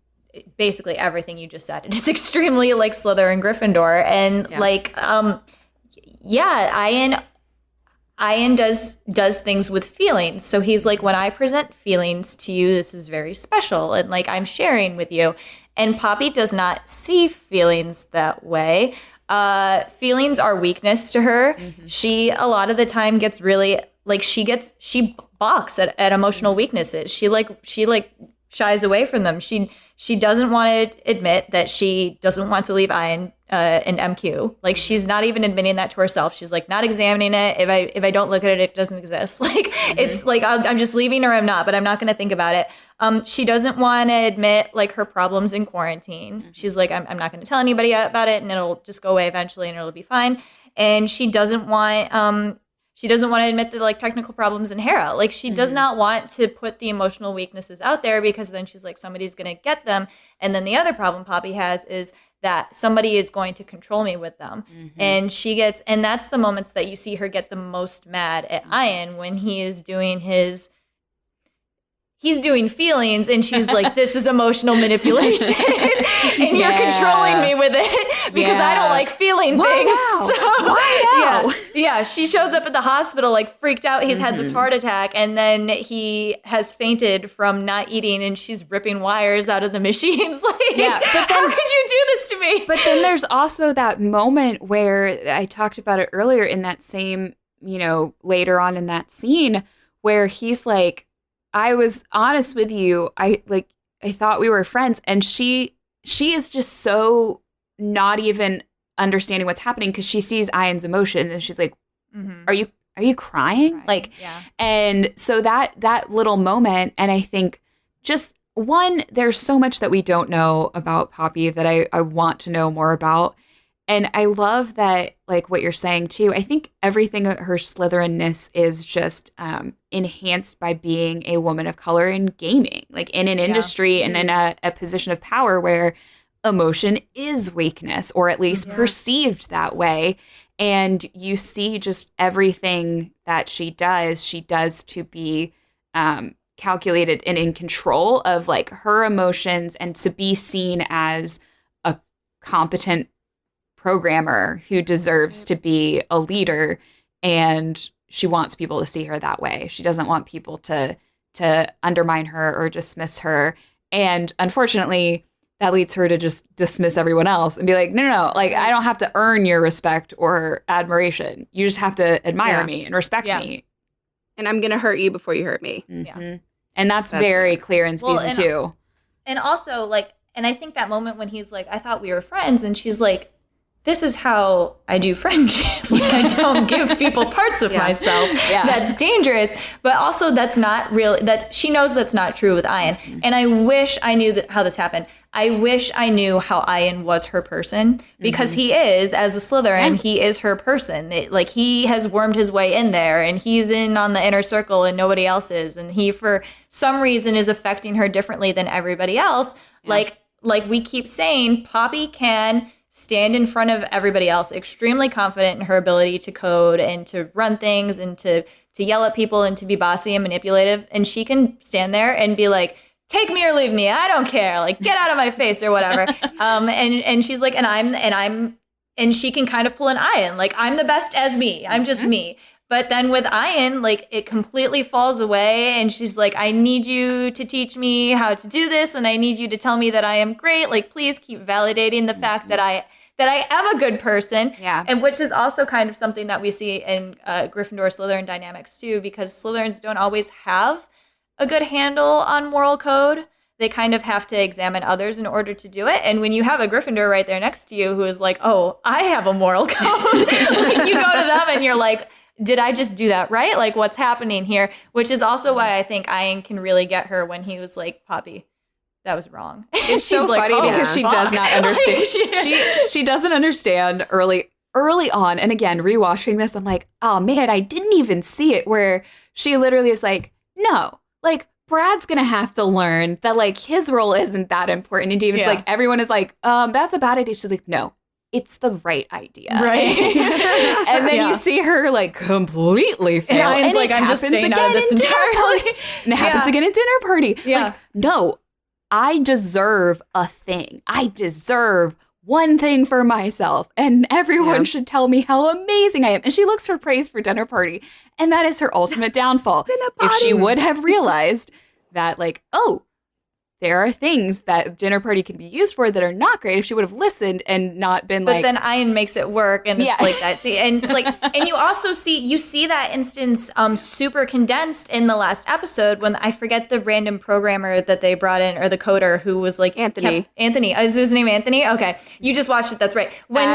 basically everything you just said. It's extremely like Slytherin Gryffindor. And Ian does things with feelings. So he's like, when I present feelings to you, this is very special. And like, I'm sharing with you. And Poppy does not see feelings that way. Feelings are weakness to her. She, a lot of the time, gets really, like, she balks at emotional weaknesses. She shies away from them. She doesn't want to admit that she doesn't want to leave Ian an MQ. Like, she's not even admitting that to herself. She's like, not examining it. If I don't look at it, it doesn't exist. Like, it's like, I'm just leaving or I'm not, but I'm not going to think about it. She doesn't want to admit like her problems in quarantine. She's like, I'm not going to tell anybody about it, and it'll just go away eventually and it'll be fine. And she doesn't want to admit the like technical problems in Hera. Like, she does not want to put the emotional weaknesses out there, because then she's like, somebody's going to get them. And then the other problem Poppy has is that somebody is going to control me with them. And and that's the moments that you see her get the most mad at Ian, when he is doing he's doing feelings, and she's like, this is emotional manipulation, and you're controlling me with it because I don't like feeling things. Why now? Yeah, she shows up at the hospital like freaked out. He's had this heart attack, and then he has fainted from not eating, and she's ripping wires out of the machines. Like, but then, how could you do this to me? But then there's also that moment where I talked about it earlier in that same, later on in that scene, where he's like, I was honest with you. I thought we were friends. And she is just so not even understanding what's happening, because she sees Ian's emotion and she's like, are you crying? Like, and so that little moment, and I think just one, there's so much that we don't know about Poppy that I want to know more about. And I love that, like what you're saying too. I think everything of her Slytheranness is just enhanced by being a woman of color in gaming, like in an industry and in a position of power where emotion is weakness, or at least perceived that way. And you see just everything that she does to be calculated and in control of like her emotions, and to be seen as a competent programmer who deserves to be a leader. And she wants people to see her that way. She doesn't want people to undermine her or dismiss her. And unfortunately, that leads her to just dismiss everyone else and be like, no, like, I don't have to earn your respect or admiration. You just have to admire me and respect me. And I'm going to hurt you before you hurt me. And that's very clear in season 2. And also, like, and I think that moment when he's like, I thought we were friends, and she's like, this is how I do friendship. Like, I don't give people parts of myself. That's dangerous. But also, that's not real. She knows that's not true with Ian. And I wish I knew how this happened. I wish I knew how Ian was her person, because he is, as a Slytherin, he is her person. Like, he has wormed his way in there, and he's in on the inner circle and nobody else is. And he, for some reason, is affecting her differently than everybody else. Like we keep saying, Poppy can stand in front of everybody else, extremely confident in her ability to code and to run things and to yell at people and to be bossy and manipulative. And she can stand there and be like, take me or leave me. I don't care. Like, get out of my face or whatever. And she's like, and she can kind of pull an Ian. Like, I'm the best as me. I'm just me. But then with Ian, like, it completely falls away. And she's like, I need you to teach me how to do this. And I need you to tell me that I am great. Like, please keep validating the fact that I am a good person. And which is also kind of something that we see in Gryffindor-Slytherin dynamics too, because Slytherins don't always have a good handle on moral code. They kind of have to examine others in order to do it. And when you have a Gryffindor right there next to you who is like, oh, I have a moral code, like, you go to them and you're like, did I just do that right? Like, what's happening here? Which is also why I think Ian can really get her when he was like, Poppy, that was wrong. It's so funny because she does not understand. She doesn't understand early on. And again, rewatching this, I'm like, oh man, I didn't even see it, where she literally is like, no, like, Brad's gonna have to learn that, like, his role isn't that important. And David's like, everyone is like, that's a bad idea. She's like, no, it's the right idea. Right. And then you see her, like, completely fail. And like, I'm just staying out of this entirely. And it happens again at dinner party. Like, no, I deserve a thing. I deserve one thing for myself, and everyone should tell me how amazing I am. And she looks for praise for dinner party, and that is her ultimate downfall. If she would have realized that, like, oh, there are things that dinner party can be used for that are not great if she would have listened and not been but then Ian makes it work, and it's like that. See, and it's like, and you also see that instance super condensed in the last episode when I forget the random programmer that they brought in, or the coder who was like Anthony. Anthony, is his name Anthony? Okay, you just watched it. That's right. When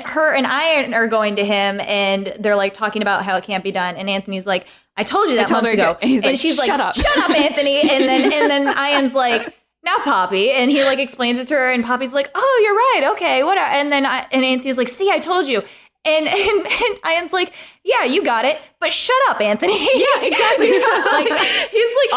her and Ian are going to him and they're like talking about how it can't be done, and Anthony's like, I told you that months ago. And she's shut up. Shut up, Anthony. And then Ian's like, now, Poppy. And he like explains it to her, and Poppy's like, oh, you're right. Okay, whatever. And then and Anthony's like, see, I told you. And Ian's like, yeah, you got it, but shut up, Anthony. Yeah, exactly. he's like,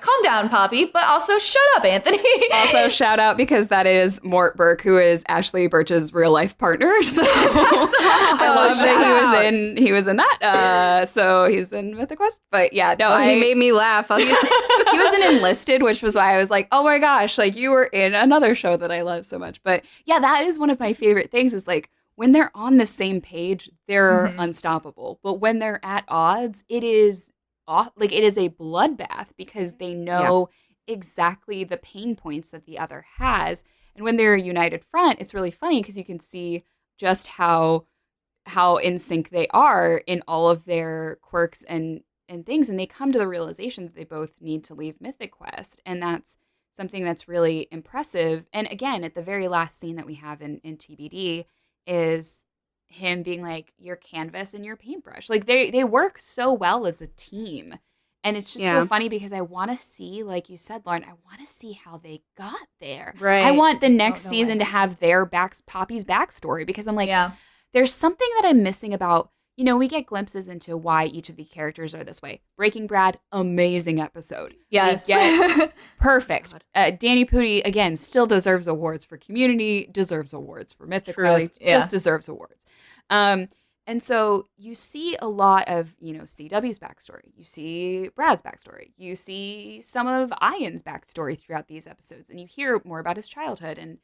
calm down, Poppy, but also shut up, Anthony. Also, shout out, because that is Mort Burke, who is Ashley Birch's real life partner. So I love that he was in that. So he's in Mythic Quest. But yeah, no, he made me laugh. He was in Enlisted, which was why I was like, oh my gosh, like you were in another show that I love so much. But yeah, that is one of my favorite things, is like, when they're on the same page, they're unstoppable. But when they're at odds, it is a bloodbath, because they know exactly the pain points that the other has. And when they're a united front, it's really funny because you can see just how in sync they are in all of their quirks and things. And they come to the realization that they both need to leave Mythic Quest. And that's something that's really impressive. And again, at the very last scene that we have in TBD, is him being like, your canvas and your paintbrush. Like they work so well as a team. And it's just so funny because I want to see, like you said, Lauren, I want to see how they got there. Right. I want the next season to have Poppy's backstory, because I'm like, there's something that I'm missing about, we get glimpses into why each of the characters are this way. Breaking Brad, amazing episode. Yes. Perfect. Danny Pootie, again, still deserves awards for Community, deserves awards for Mythic Quest, just deserves awards. And so you see a lot of, CW's backstory. You see Brad's backstory. You see some of Ian's backstory throughout these episodes, and you hear more about his childhood. And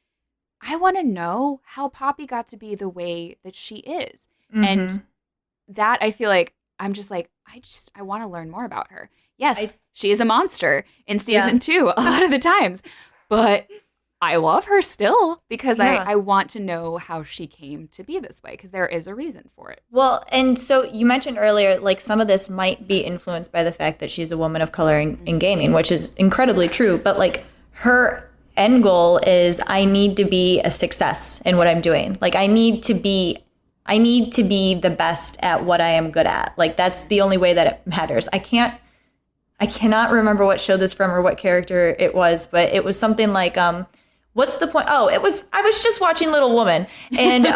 I want to know how Poppy got to be the way that she is. Mm-hmm. And that, I feel like, I'm just like, I want to learn more about her. Yes, she is a monster in season 2 a lot of the times, but I love her still, because I want to know how she came to be this way, because there is a reason for it. Well, and so you mentioned earlier, like, some of this might be influenced by the fact that she's a woman of color in gaming, which is incredibly true, but like her end goal is, I need to be a success in what I'm doing. Like, I need to be the best at what I am good at. Like, that's the only way that it matters. I cannot remember what show this from or what character it was, but it was something like, what's the point? Oh, I was just watching Little Woman, and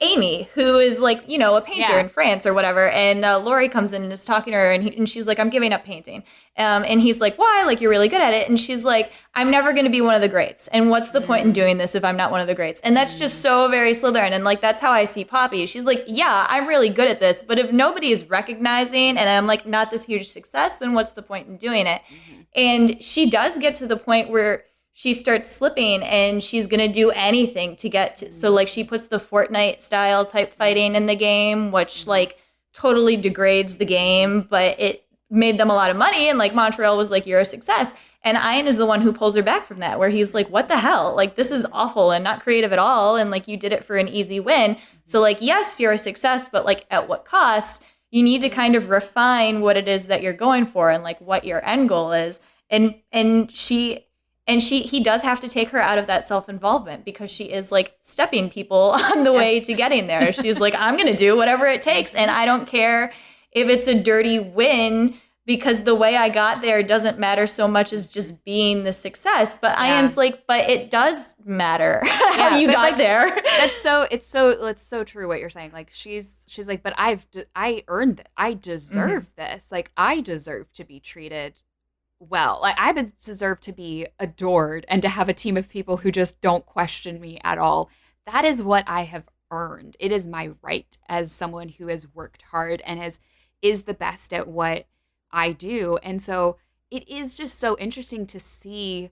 Amy, who is like, a painter in France or whatever, and Lori comes in and is talking to her, and she's like, I'm giving up painting. And he's like, why? Like, you're really good at it. And she's like, I'm never going to be one of the greats. And what's the point in doing this if I'm not one of the greats? And that's just so very Slytherin. And like, that's how I see Poppy. She's like, yeah, I'm really good at this, but if nobody is recognizing and I'm like not this huge success, then what's the point in doing it? Mm-hmm. And she does get to the point where she starts slipping, and she's going to do anything to get to. So like, she puts the Fortnite style type fighting in the game, which like totally degrades the game, but it made them a lot of money. And like, Montreal was like, you're a success. And Ian is the one who pulls her back from that, where he's like, what the hell? Like, this is awful and not creative at all. And like, you did it for an easy win. So like, yes, you're a success, but like, at what cost? You need to kind of refine what it is that you're going for and like what your end goal is. And he does have to take her out of that self-involvement, because she is like stepping people on the way to getting there. She's like, I'm going to do whatever it takes. And I don't care if it's a dirty win, because the way I got there doesn't matter so much as just being the success. But Ian's like, but it does matter how you got there. It's so true what you're saying. Like, she's like, but I earned it. I deserve this. Like, I deserve to be treated well. Like, I deserve to be adored and to have a team of people who just don't question me at all. That is what I have earned. It is my right as someone who has worked hard and is the best at what I do. And so it is just so interesting to see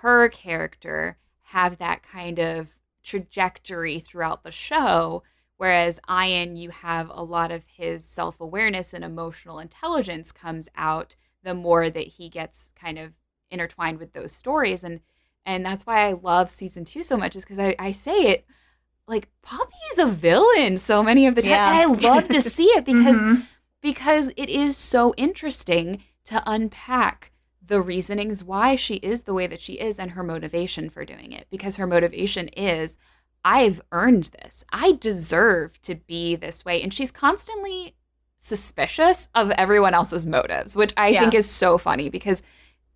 her character have that kind of trajectory throughout the show, whereas Ian, you have a lot of his self-awareness and emotional intelligence comes out the more that he gets kind of intertwined with those stories. And that's why I love season 2 so much, is because I say it, like, Poppy is a villain so many of the time. Yeah. And I love to see it because it is so interesting to unpack the reasonings why she is the way that she is and her motivation for doing it. Because her motivation is, I've earned this. I deserve to be this way. And she's constantly suspicious of everyone else's motives, which I think is so funny, because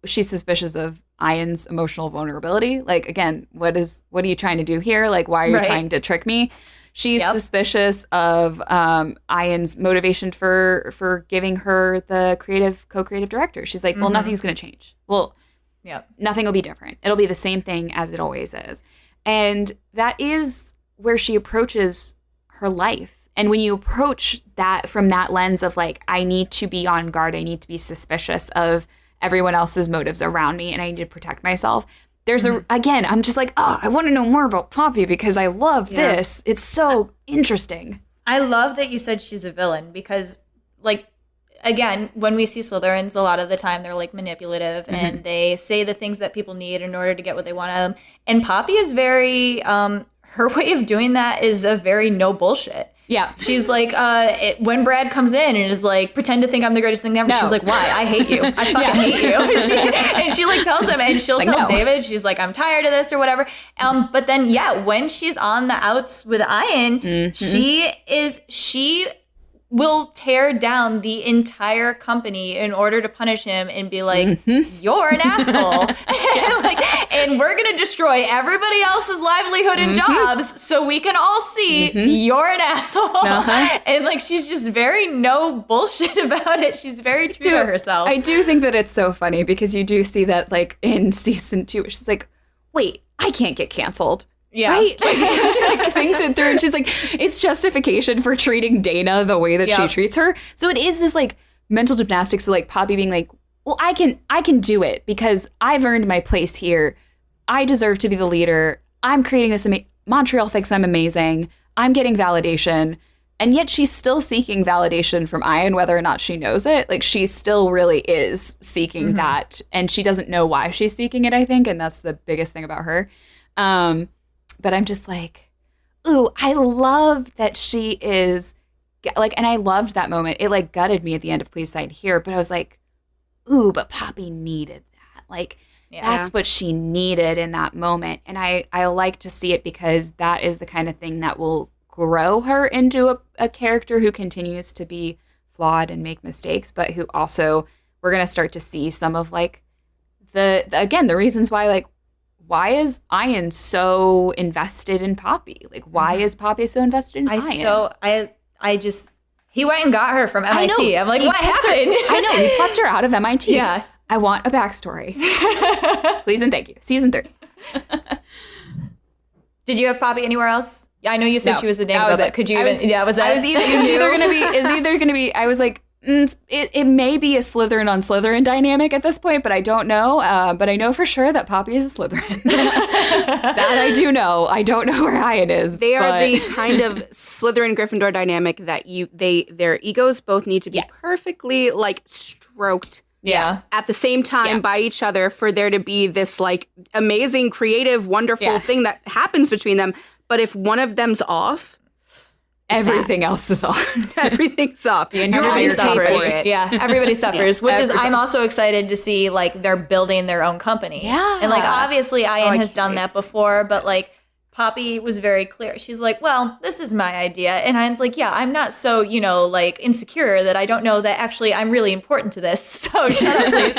she's suspicious of Ian's emotional vulnerability. Like, again, what are you trying to do here? Like, why are you trying to trick me? She's suspicious of Ian's motivation for giving her the co-creative director. She's like, well, nothing's going to change. Well, nothing will be different. It'll be the same thing as it always is. And that is where she approaches her life. And when you approach that from that lens of, like, I need to be on guard, I need to be suspicious of everyone else's motives around me, and I need to protect myself. There's again, I'm just like, oh, I want to know more about Poppy because I love this. It's so interesting. I love that you said she's a villain, because, like, again, when we see Slytherins, a lot of the time they're, like, manipulative and they say the things that people need in order to get what they want out of them. And Poppy is very, her way of doing that is a very no bullshit. Yeah. She's like, when Brad comes in and is like, pretend to think I'm the greatest thing ever. No. She's like, why? I hate you. I fucking hate you. And she like tells him, and she'll like, tell David, she's like, I'm tired of this or whatever. But then, when she's on the outs with Ian, she will tear down the entire company in order to punish him and be like, you're an asshole. and we're going to destroy everybody else's livelihood and jobs so we can all see you're an asshole. And like, she's just very no bullshit about it. She's very true to herself. I do think that it's so funny because you do see that, like, in season 2, she's like, wait, I can't get canceled. Yeah. Right? Like, she like thinks it through, and she's like, it's justification for treating Dana the way that she treats her. So it is this like mental gymnastics of like Poppy being like, well, I can do it because I've earned my place here. I deserve to be the leader. I'm creating this. Montreal thinks I'm amazing. I'm getting validation. And yet she's still seeking validation from Ian, whether or not she knows it. Like, she still really is seeking that. And she doesn't know why she's seeking it, I think. And that's the biggest thing about her. But I'm just like, ooh, I love that she is, like, and I loved that moment. It, like, gutted me at the end of Please Sign Here, but I was like, ooh, but Poppy needed that. Like, that's what she needed in that moment. And I like to see it because that is the kind of thing that will grow her into a character who continues to be flawed and make mistakes, but who also, we're going to start to see some of, like, the reasons why, like, why is Ian so invested in Poppy? Like, why is Poppy so invested in Ian? He went and got her from MIT. I'm like, what happened? I know. He plucked her out of MIT. Yeah. I want a backstory. Please and thank you. Season 3. Did you have Poppy anywhere else? Yeah, I know you said she was the name of it. Could you was that? It was either going to be, I was like, it may be a Slytherin on Slytherin dynamic at this point, but I don't know. But I know for sure that Poppy is a Slytherin. That I do know. I don't know where Ian is. They are the kind of Slytherin Gryffindor dynamic that their egos both need to be perfectly like stroked. Yeah. At the same time by each other for there to be this like amazing, creative, wonderful thing that happens between them. But if one of them's off, everything else is off. Everything's off. The entire suffers. Yeah, everybody suffers, which is, I'm also excited to see, like, they're building their own company. Yeah. And, like, obviously Ian has done that before, but, like, Poppy was very clear. She's like, well, this is my idea. And Ian's like, yeah, I'm not so, like, insecure that I don't know that actually I'm really important to this. So shut up, please.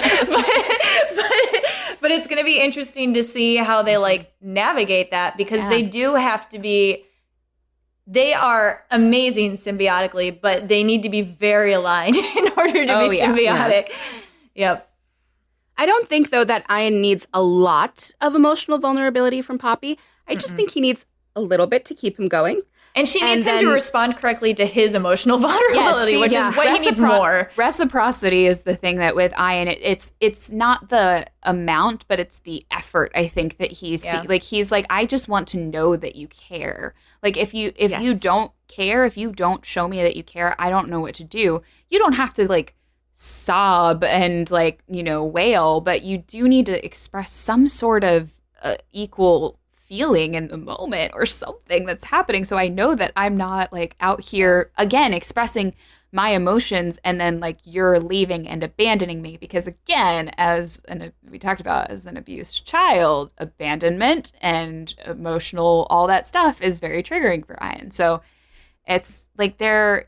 But it's going to be interesting to see how they, like, navigate that, because they do have to be... They are amazing symbiotically, but they need to be very aligned in order to be symbiotic. Yep. I don't think, though, that Ian needs a lot of emotional vulnerability from Poppy. I just think he needs a little bit to keep him going. And she needs him to respond correctly to his emotional vulnerability, which is what he needs more. Reciprocity is the thing that with Ian, it's not the amount, but it's the effort, I think, that he's he's like, I just want to know that you care. Like, if you don't care, if you don't show me that you care, I don't know what to do. You don't have to, like, sob and like, wail, but you do need to express some sort of equal feeling in the moment or something that's happening. So I know that I'm not like out here again expressing my emotions and then like you're leaving and abandoning me, because again, we talked about as an abused child, abandonment and emotional, all that stuff is very triggering for Ian. So it's like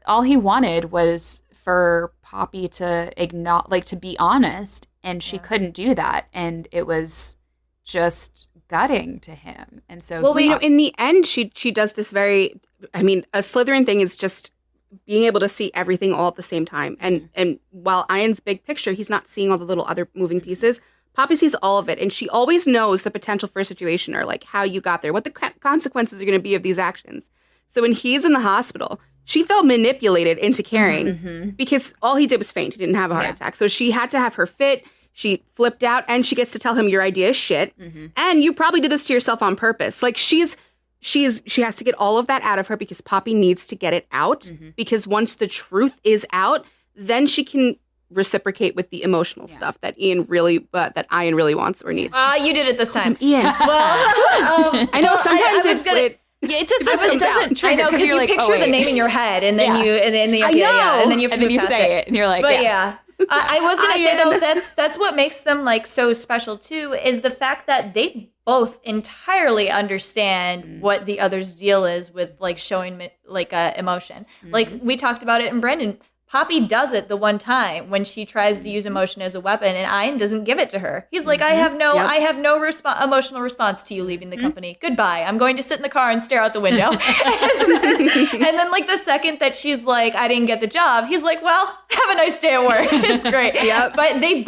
all he wanted was for Poppy to to be honest, and she couldn't do that, and it was just gutting to him. And so in the end she does this a Slytherin thing is just being able to see everything all at the same time. And while Ian's big picture, he's not seeing all the little other moving pieces. Poppy sees all of it, and she always knows the potential for a situation or like how you got there, what the consequences are going to be of these actions. So when he's in the hospital, she felt manipulated into caring because all he did was faint. He didn't have a heart attack. So she had to have her fit. She flipped out, and she gets to tell him your idea is shit. And you probably did this to yourself on purpose. Like she has to get all of that out of her because Poppy needs to get it out, because once the truth is out, then she can reciprocate with the emotional stuff that Ian really wants or needs. You did it this time. Ian. Well, I know sometimes it doesn't trigger. I know, because you like, picture the name in your head, and then and then you have to say it, and you're like, but I was gonna say though, that's what makes them like so special too, is the fact that they both entirely understand what the other's deal is with like showing like emotion. Like we talked about it in Brendan. Poppy does it the one time when she tries to use emotion as a weapon, and Ian doesn't give it to her. He's like, I have no emotional response to you leaving the company. Goodbye. I'm going to sit in the car and stare out the window. and then like the second that she's like, I didn't get the job, he's like, well, have a nice day at work. It's great. But they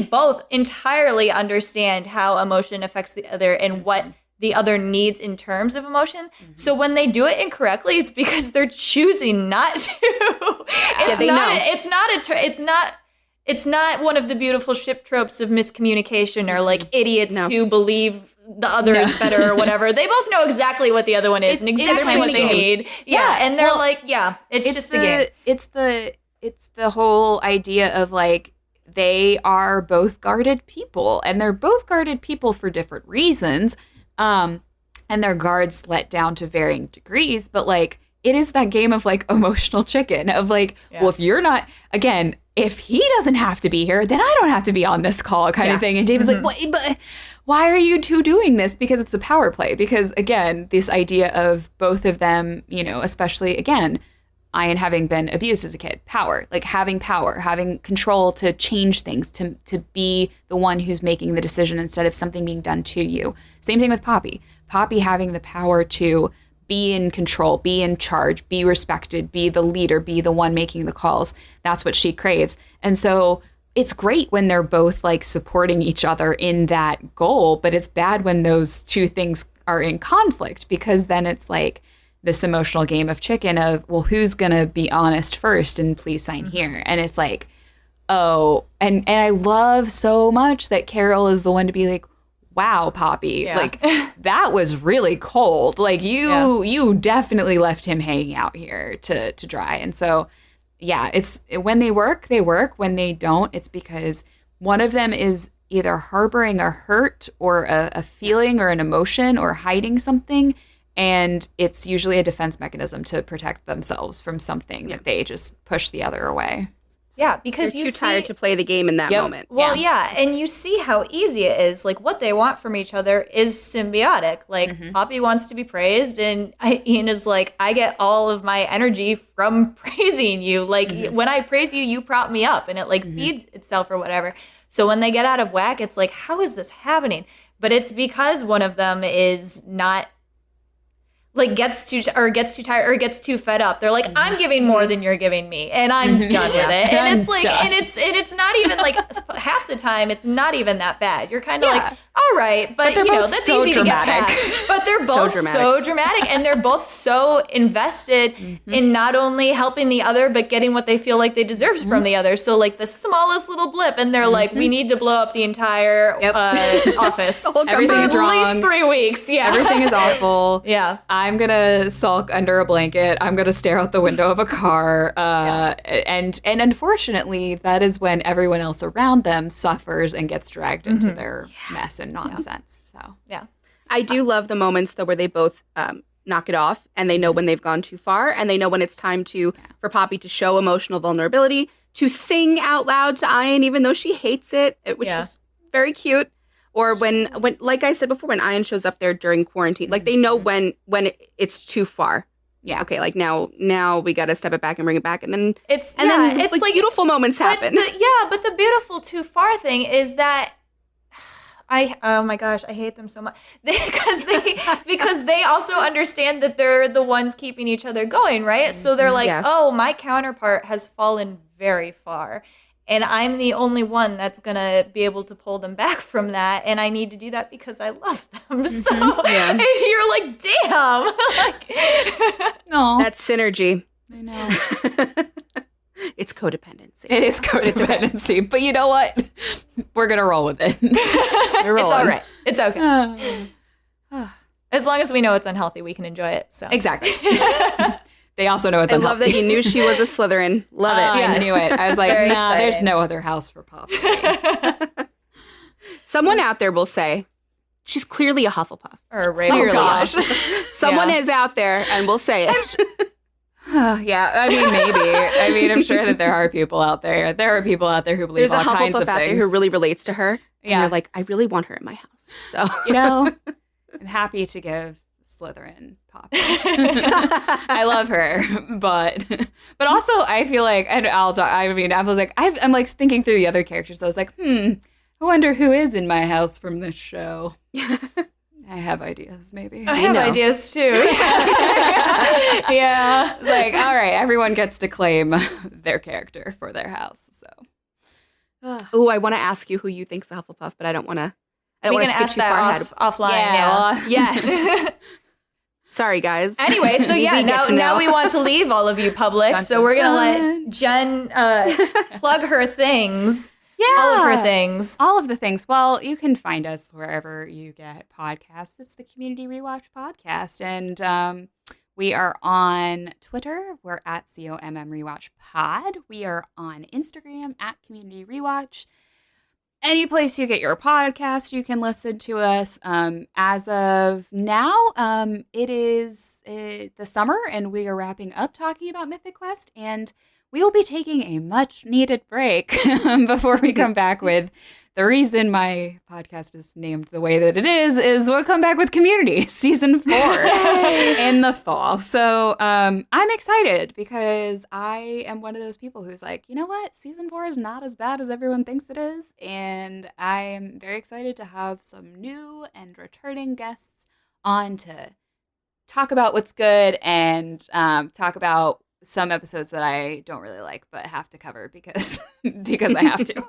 both entirely understand how emotion affects the other and what the other needs in terms of emotion. So when they do it incorrectly, it's because they're choosing not to. It's not one of the beautiful ship tropes of miscommunication or like idiots who believe the other is better or whatever. They both know exactly what the other one is and exactly what they need. And they're it's just a game. It's the whole idea of like, they are both guarded people, and they're both guarded people for different reasons. And their guards let down to varying degrees, but like it is that game of like emotional chicken of like, well, if you're not, again, if he doesn't have to be here, then I don't have to be on this call kind of thing. And David's like, but why are you two doing this? Because it's a power play. Because again, this idea of both of them, especially again, Ian having been abused as a kid, having power, having control to change things, to be the one who's making the decision instead of something being done to you. Same thing with Poppy. Poppy having the power to be in control, be in charge, be respected, be the leader, be the one making the calls. That's what she craves. And so it's great when they're both like supporting each other in that goal, but it's bad when those two things are in conflict, because then it's like this emotional game of chicken of, well, who's going to be honest first and please sign here? And it's like, oh, and I love so much that Carol is the one to be like, wow, Poppy, like that was really cold. Like you definitely left him hanging out here to dry. And so, it's when they work. When they don't, it's because one of them is either harboring a hurt or a feeling or an emotion or hiding something. And it's usually a defense mechanism to protect themselves from something that they just push the other away. Yeah, because you're too tired to play the game in that moment. Well, and you see how easy it is. Like, what they want from each other is symbiotic. Like, Poppy wants to be praised, and Ian is like, I get all of my energy from praising you. Like, when I praise you, you prop me up, and it, like, feeds itself or whatever. So when they get out of whack, it's like, how is this happening? But it's because one of them is not... like gets too tired or gets too fed up. They're like, I'm giving more than you're giving me, and I'm done with it. And it's like, and it's not even like half the time it's not even that bad. You're kind of like, all right, but that's so easy dramatic. To get past. But they're both so dramatic, and they're both so invested in not only helping the other but getting what they feel like they deserve from the other. So like the smallest little blip, and they're like, we need to blow up the entire office. Everything's wrong. At least 3 weeks. Yeah, everything is awful. Yeah. I'm going to sulk under a blanket. I'm going to stare out the window of a car. And unfortunately, that is when everyone else around them suffers and gets dragged into their mess and nonsense. So, Yeah. I do love the moments, though, where they both knock it off and they know when they've gone too far and they know when it's time for Poppy to show emotional vulnerability, to sing out loud to Ian, even though she hates it, which was very cute. Or when, like I said before, when Ian shows up there during quarantine, like they know when it's too far. Yeah. Okay. Like now we got to step it back and bring it back, and then it's like beautiful moments happen. But the beautiful too far thing is that oh my gosh, I hate them so much because they also understand that they're the ones keeping each other going, right? So they're like, oh, my counterpart has fallen very far. And I'm the only one that's going to be able to pull them back from that. And I need to do that because I love them. So and you're like, damn. No. That's synergy. I know. It's codependency. It is codependency. But you know what? We're going to roll with it. We're rolling. It's all right. It's okay. As long as we know it's unhealthy, we can enjoy it. So exactly. They also know it's unhealthy. I love that you knew she was a Slytherin. Love it. I knew it. I was like, nah, there's no other house for Poppy. Someone out there will say, she's clearly a Hufflepuff. Or a Ravenclaw. Oh, gosh. Someone is out there and will say it. Yeah, I mean, maybe. I mean, I'm sure that there are people out there. There are people out there who believe all kinds of things. There's a Hufflepuff out there who really relates to her. Yeah. And you're like, I really want her in my house. So, I'm happy to give Slytherin Poppy. I love her, but also I feel like I'm like thinking through the other characters. I was like, I wonder who is in my house from this show. I have ideas, maybe. I have ideas too. Yeah. It's like, all right, everyone gets to claim their character for their house. So. Oh, I want to ask you who you think's a Hufflepuff, but I don't want to. We can ask that offline. Yeah. Yes. Sorry, guys. Anyway, so now we want to leave all of you public. So we're gonna let Jenn plug her things. Yeah. All of her things. All of the things. Well, you can find us wherever you get podcasts. It's the Community Rewatch Podcast. And we are on Twitter. We're at COMM Rewatch Pod. We are on Instagram at Community Rewatch. Any place you get your podcast, you can listen to us. As of now, it is the summer, and we are wrapping up talking about Mythic Quest, and we will be taking a much-needed break before we come back with the reason my podcast is named the way that it is we'll come back with Community Season 4 in the fall. So I'm excited because I am one of those people who's like, you know what? Season 4 is not as bad as everyone thinks it is. And I am very excited to have some new and returning guests on to talk about what's good and talk about some episodes that I don't really like, but have to cover because I have to. So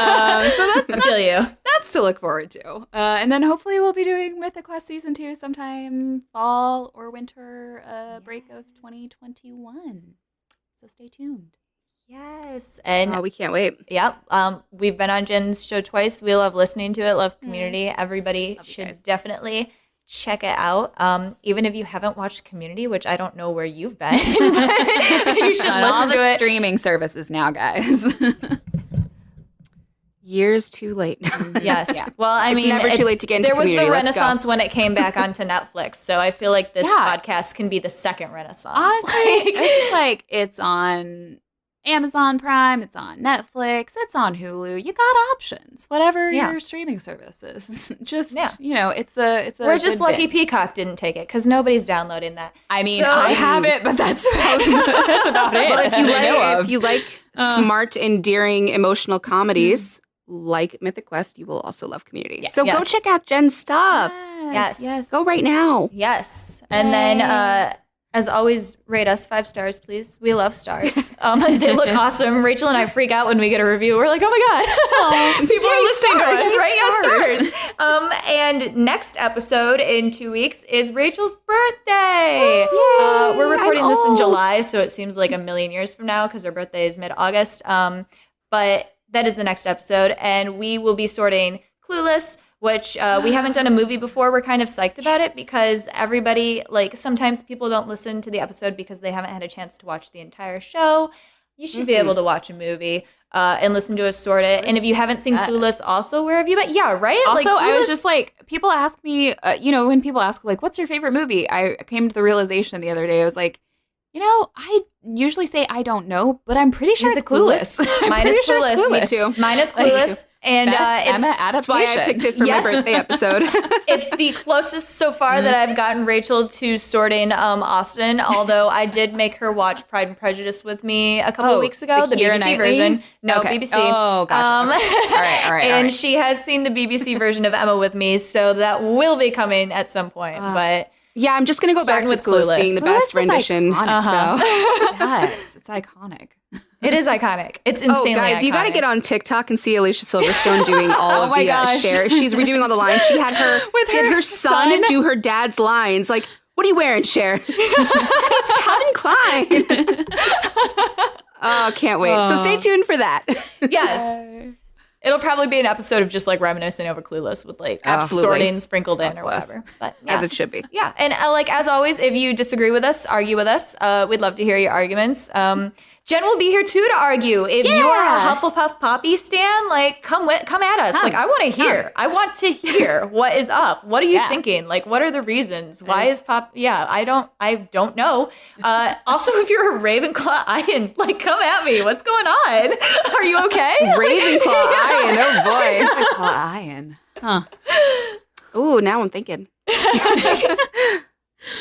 I feel you. That's to look forward to. And then hopefully we'll be doing Mythic Quest Season 2 sometime fall or winter break of 2021. So stay tuned. Yes. And we can't wait. Yep. We've been on Jenn's show twice. We love listening to it. Love Community. Everybody should definitely check it out. Even if you haven't watched Community, which I don't know where you've been, but you should listen to it. Streaming services now, guys. Years too late. Yes. Yeah. Well, I mean, it's never too late to get into Community. There was the Renaissance when it came back onto Netflix, so I feel like this podcast can be the second Renaissance. Honestly, it's just like it's on Amazon Prime, it's on Netflix, it's on Hulu. You got options, whatever your streaming service is. Just it's a. We're just lucky Peacock didn't take it because nobody's downloading that. I mean, I have it, but that's about it. Well, if you like smart, endearing, emotional comedies like Mythic Quest, you will also love Community. So go check out Jenn's stuff. Yes. Go right now. Yes, and then. As always, rate us 5 stars, please. We love stars. They look awesome. Rachel and I freak out when we get a review. We're like, oh my God. People are listening to us, right? Yeah, stars. And next episode in 2 weeks is Rachel's birthday. We're recording this in July, so it seems like a million years from now because her birthday is mid-August. But that is the next episode. And we will be sorting Clueless, which we haven't done a movie before. We're kind of psyched about it because everybody, like, sometimes people don't listen to the episode because they haven't had a chance to watch the entire show. You should be able to watch a movie and listen to us sort it. And if you haven't seen Clueless also, where have you been? Yeah, right? Also, like, I was just like, people ask me, when people ask, like, what's your favorite movie? I came to the realization the other day, I was like, I usually say I don't know, but I'm pretty sure it's Clueless. Mine is Clueless. Me too. Mine is Clueless. And Best Emma adaptation. That's why I picked it for my birthday episode. It's the closest so far that I've gotten Rachel to sorting Austen, although I did make her watch Pride and Prejudice with me a couple of weeks ago, the BBC version. No, okay. BBC. Oh, gotcha. Okay. All right. And she has seen the BBC version of Emma with me, so that will be coming at some point. But yeah, I'm just going to go back with Clueless being the best rendition. Yes, it's iconic. It is iconic. It's insanely guys, iconic. you got to get on TikTok and see Alicia Silverstone doing all of the share. She's redoing all the lines. She had her son do her dad's lines. Like, what are you wearing, Cher? It's Calvin Klein. Oh, can't wait. So stay tuned for that. Yes. It'll probably be an episode of just like reminiscing over Clueless with like sorting sprinkled in or whatever. But as it should be. Yeah. And as always, if you disagree with us, argue with us. We'd love to hear your arguments. Jenn will be here too to argue. If you are a Hufflepuff Poppy stan, like come at us. Like I want to hear. I want to hear what is up. What are you thinking? Like what are the reasons? Why is Pop? Yeah, I don't know. Also, if you're a Ravenclaw Ian, like come at me. What's going on? Are you okay? Ravenclaw Ian. Oh boy. Ravenclaw Ian. Huh. Ooh, now I'm thinking.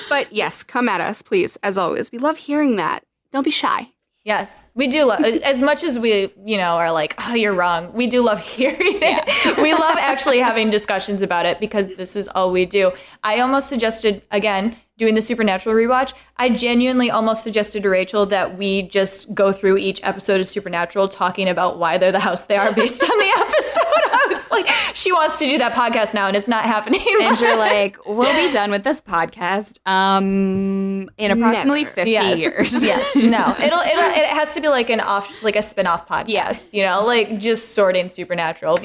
But yes, come at us, please. As always, we love hearing that. Don't be shy. Yes, we do love, as much as we, are like, oh, you're wrong. We do love hearing it. We love actually having discussions about it because this is all we do. I almost suggested, again, doing the Supernatural rewatch, I genuinely almost suggested to Rachel that we just go through each episode of Supernatural talking about why they're the house they are based on the episode. I was like, she wants to do that podcast now and it's not happening. And you're like, we'll be done with this podcast in approximately 50 years. Yes. No. It has to be like a spin-off podcast, like just sorting Supernatural.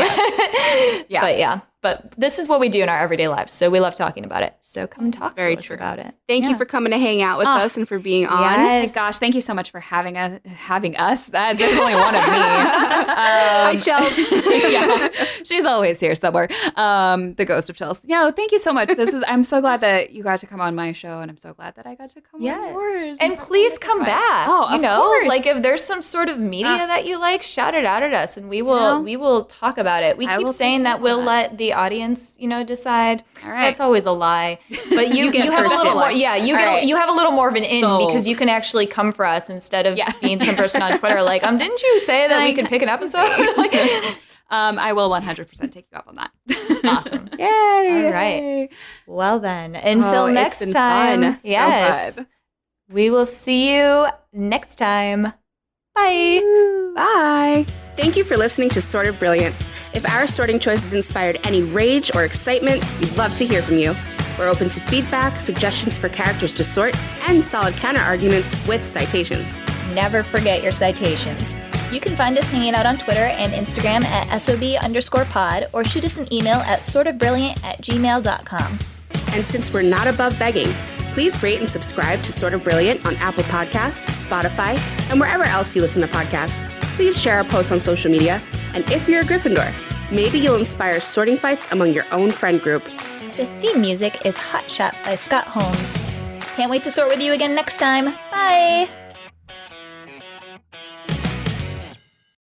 But this is what we do in our everyday lives. So we love talking about it. So come talk to us about it. Thank you for coming to hang out with us and for being on. Yes. Gosh, thank you so much for having us. That's definitely one of me. Hi, Chels. She's always here somewhere. The ghost of Chels. No, thank you so much. I'm so glad that you got to come on my show, and I'm so glad that I got to come on yours. And please come back. Oh, of course. Like if there's some sort of media that you like, shout it out at us, and we will talk about it. We keep saying that we'll let the audience, decide. All right. That's always a lie. But you have a little more. Yeah, you have a little more of an in because you can actually come for us instead of being some person on Twitter like, didn't you say that we could pick an episode? I will 100% take you up on that. Awesome. Yay. All right. Well then, until next time. Fun. Yes. So we will see you next time. Bye. Bye. Thank you for listening to Sort of Brilliant. If our sorting choices inspired any rage or excitement, we'd love to hear from you. We're open to feedback, suggestions for characters to sort, and solid counter-arguments with citations. Never forget your citations. You can find us hanging out on Twitter and Instagram at SOB_pod or shoot us an email at sortofbrilliant@gmail.com. And since we're not above begging, please rate and subscribe to Sort of Brilliant on Apple Podcasts, Spotify, and wherever else you listen to podcasts. Please share our posts on social media. And if you're a Gryffindor, maybe you'll inspire sorting fights among your own friend group. The theme music is Hot Shot by Scott Holmes. Can't wait to sort with you again next time. Bye!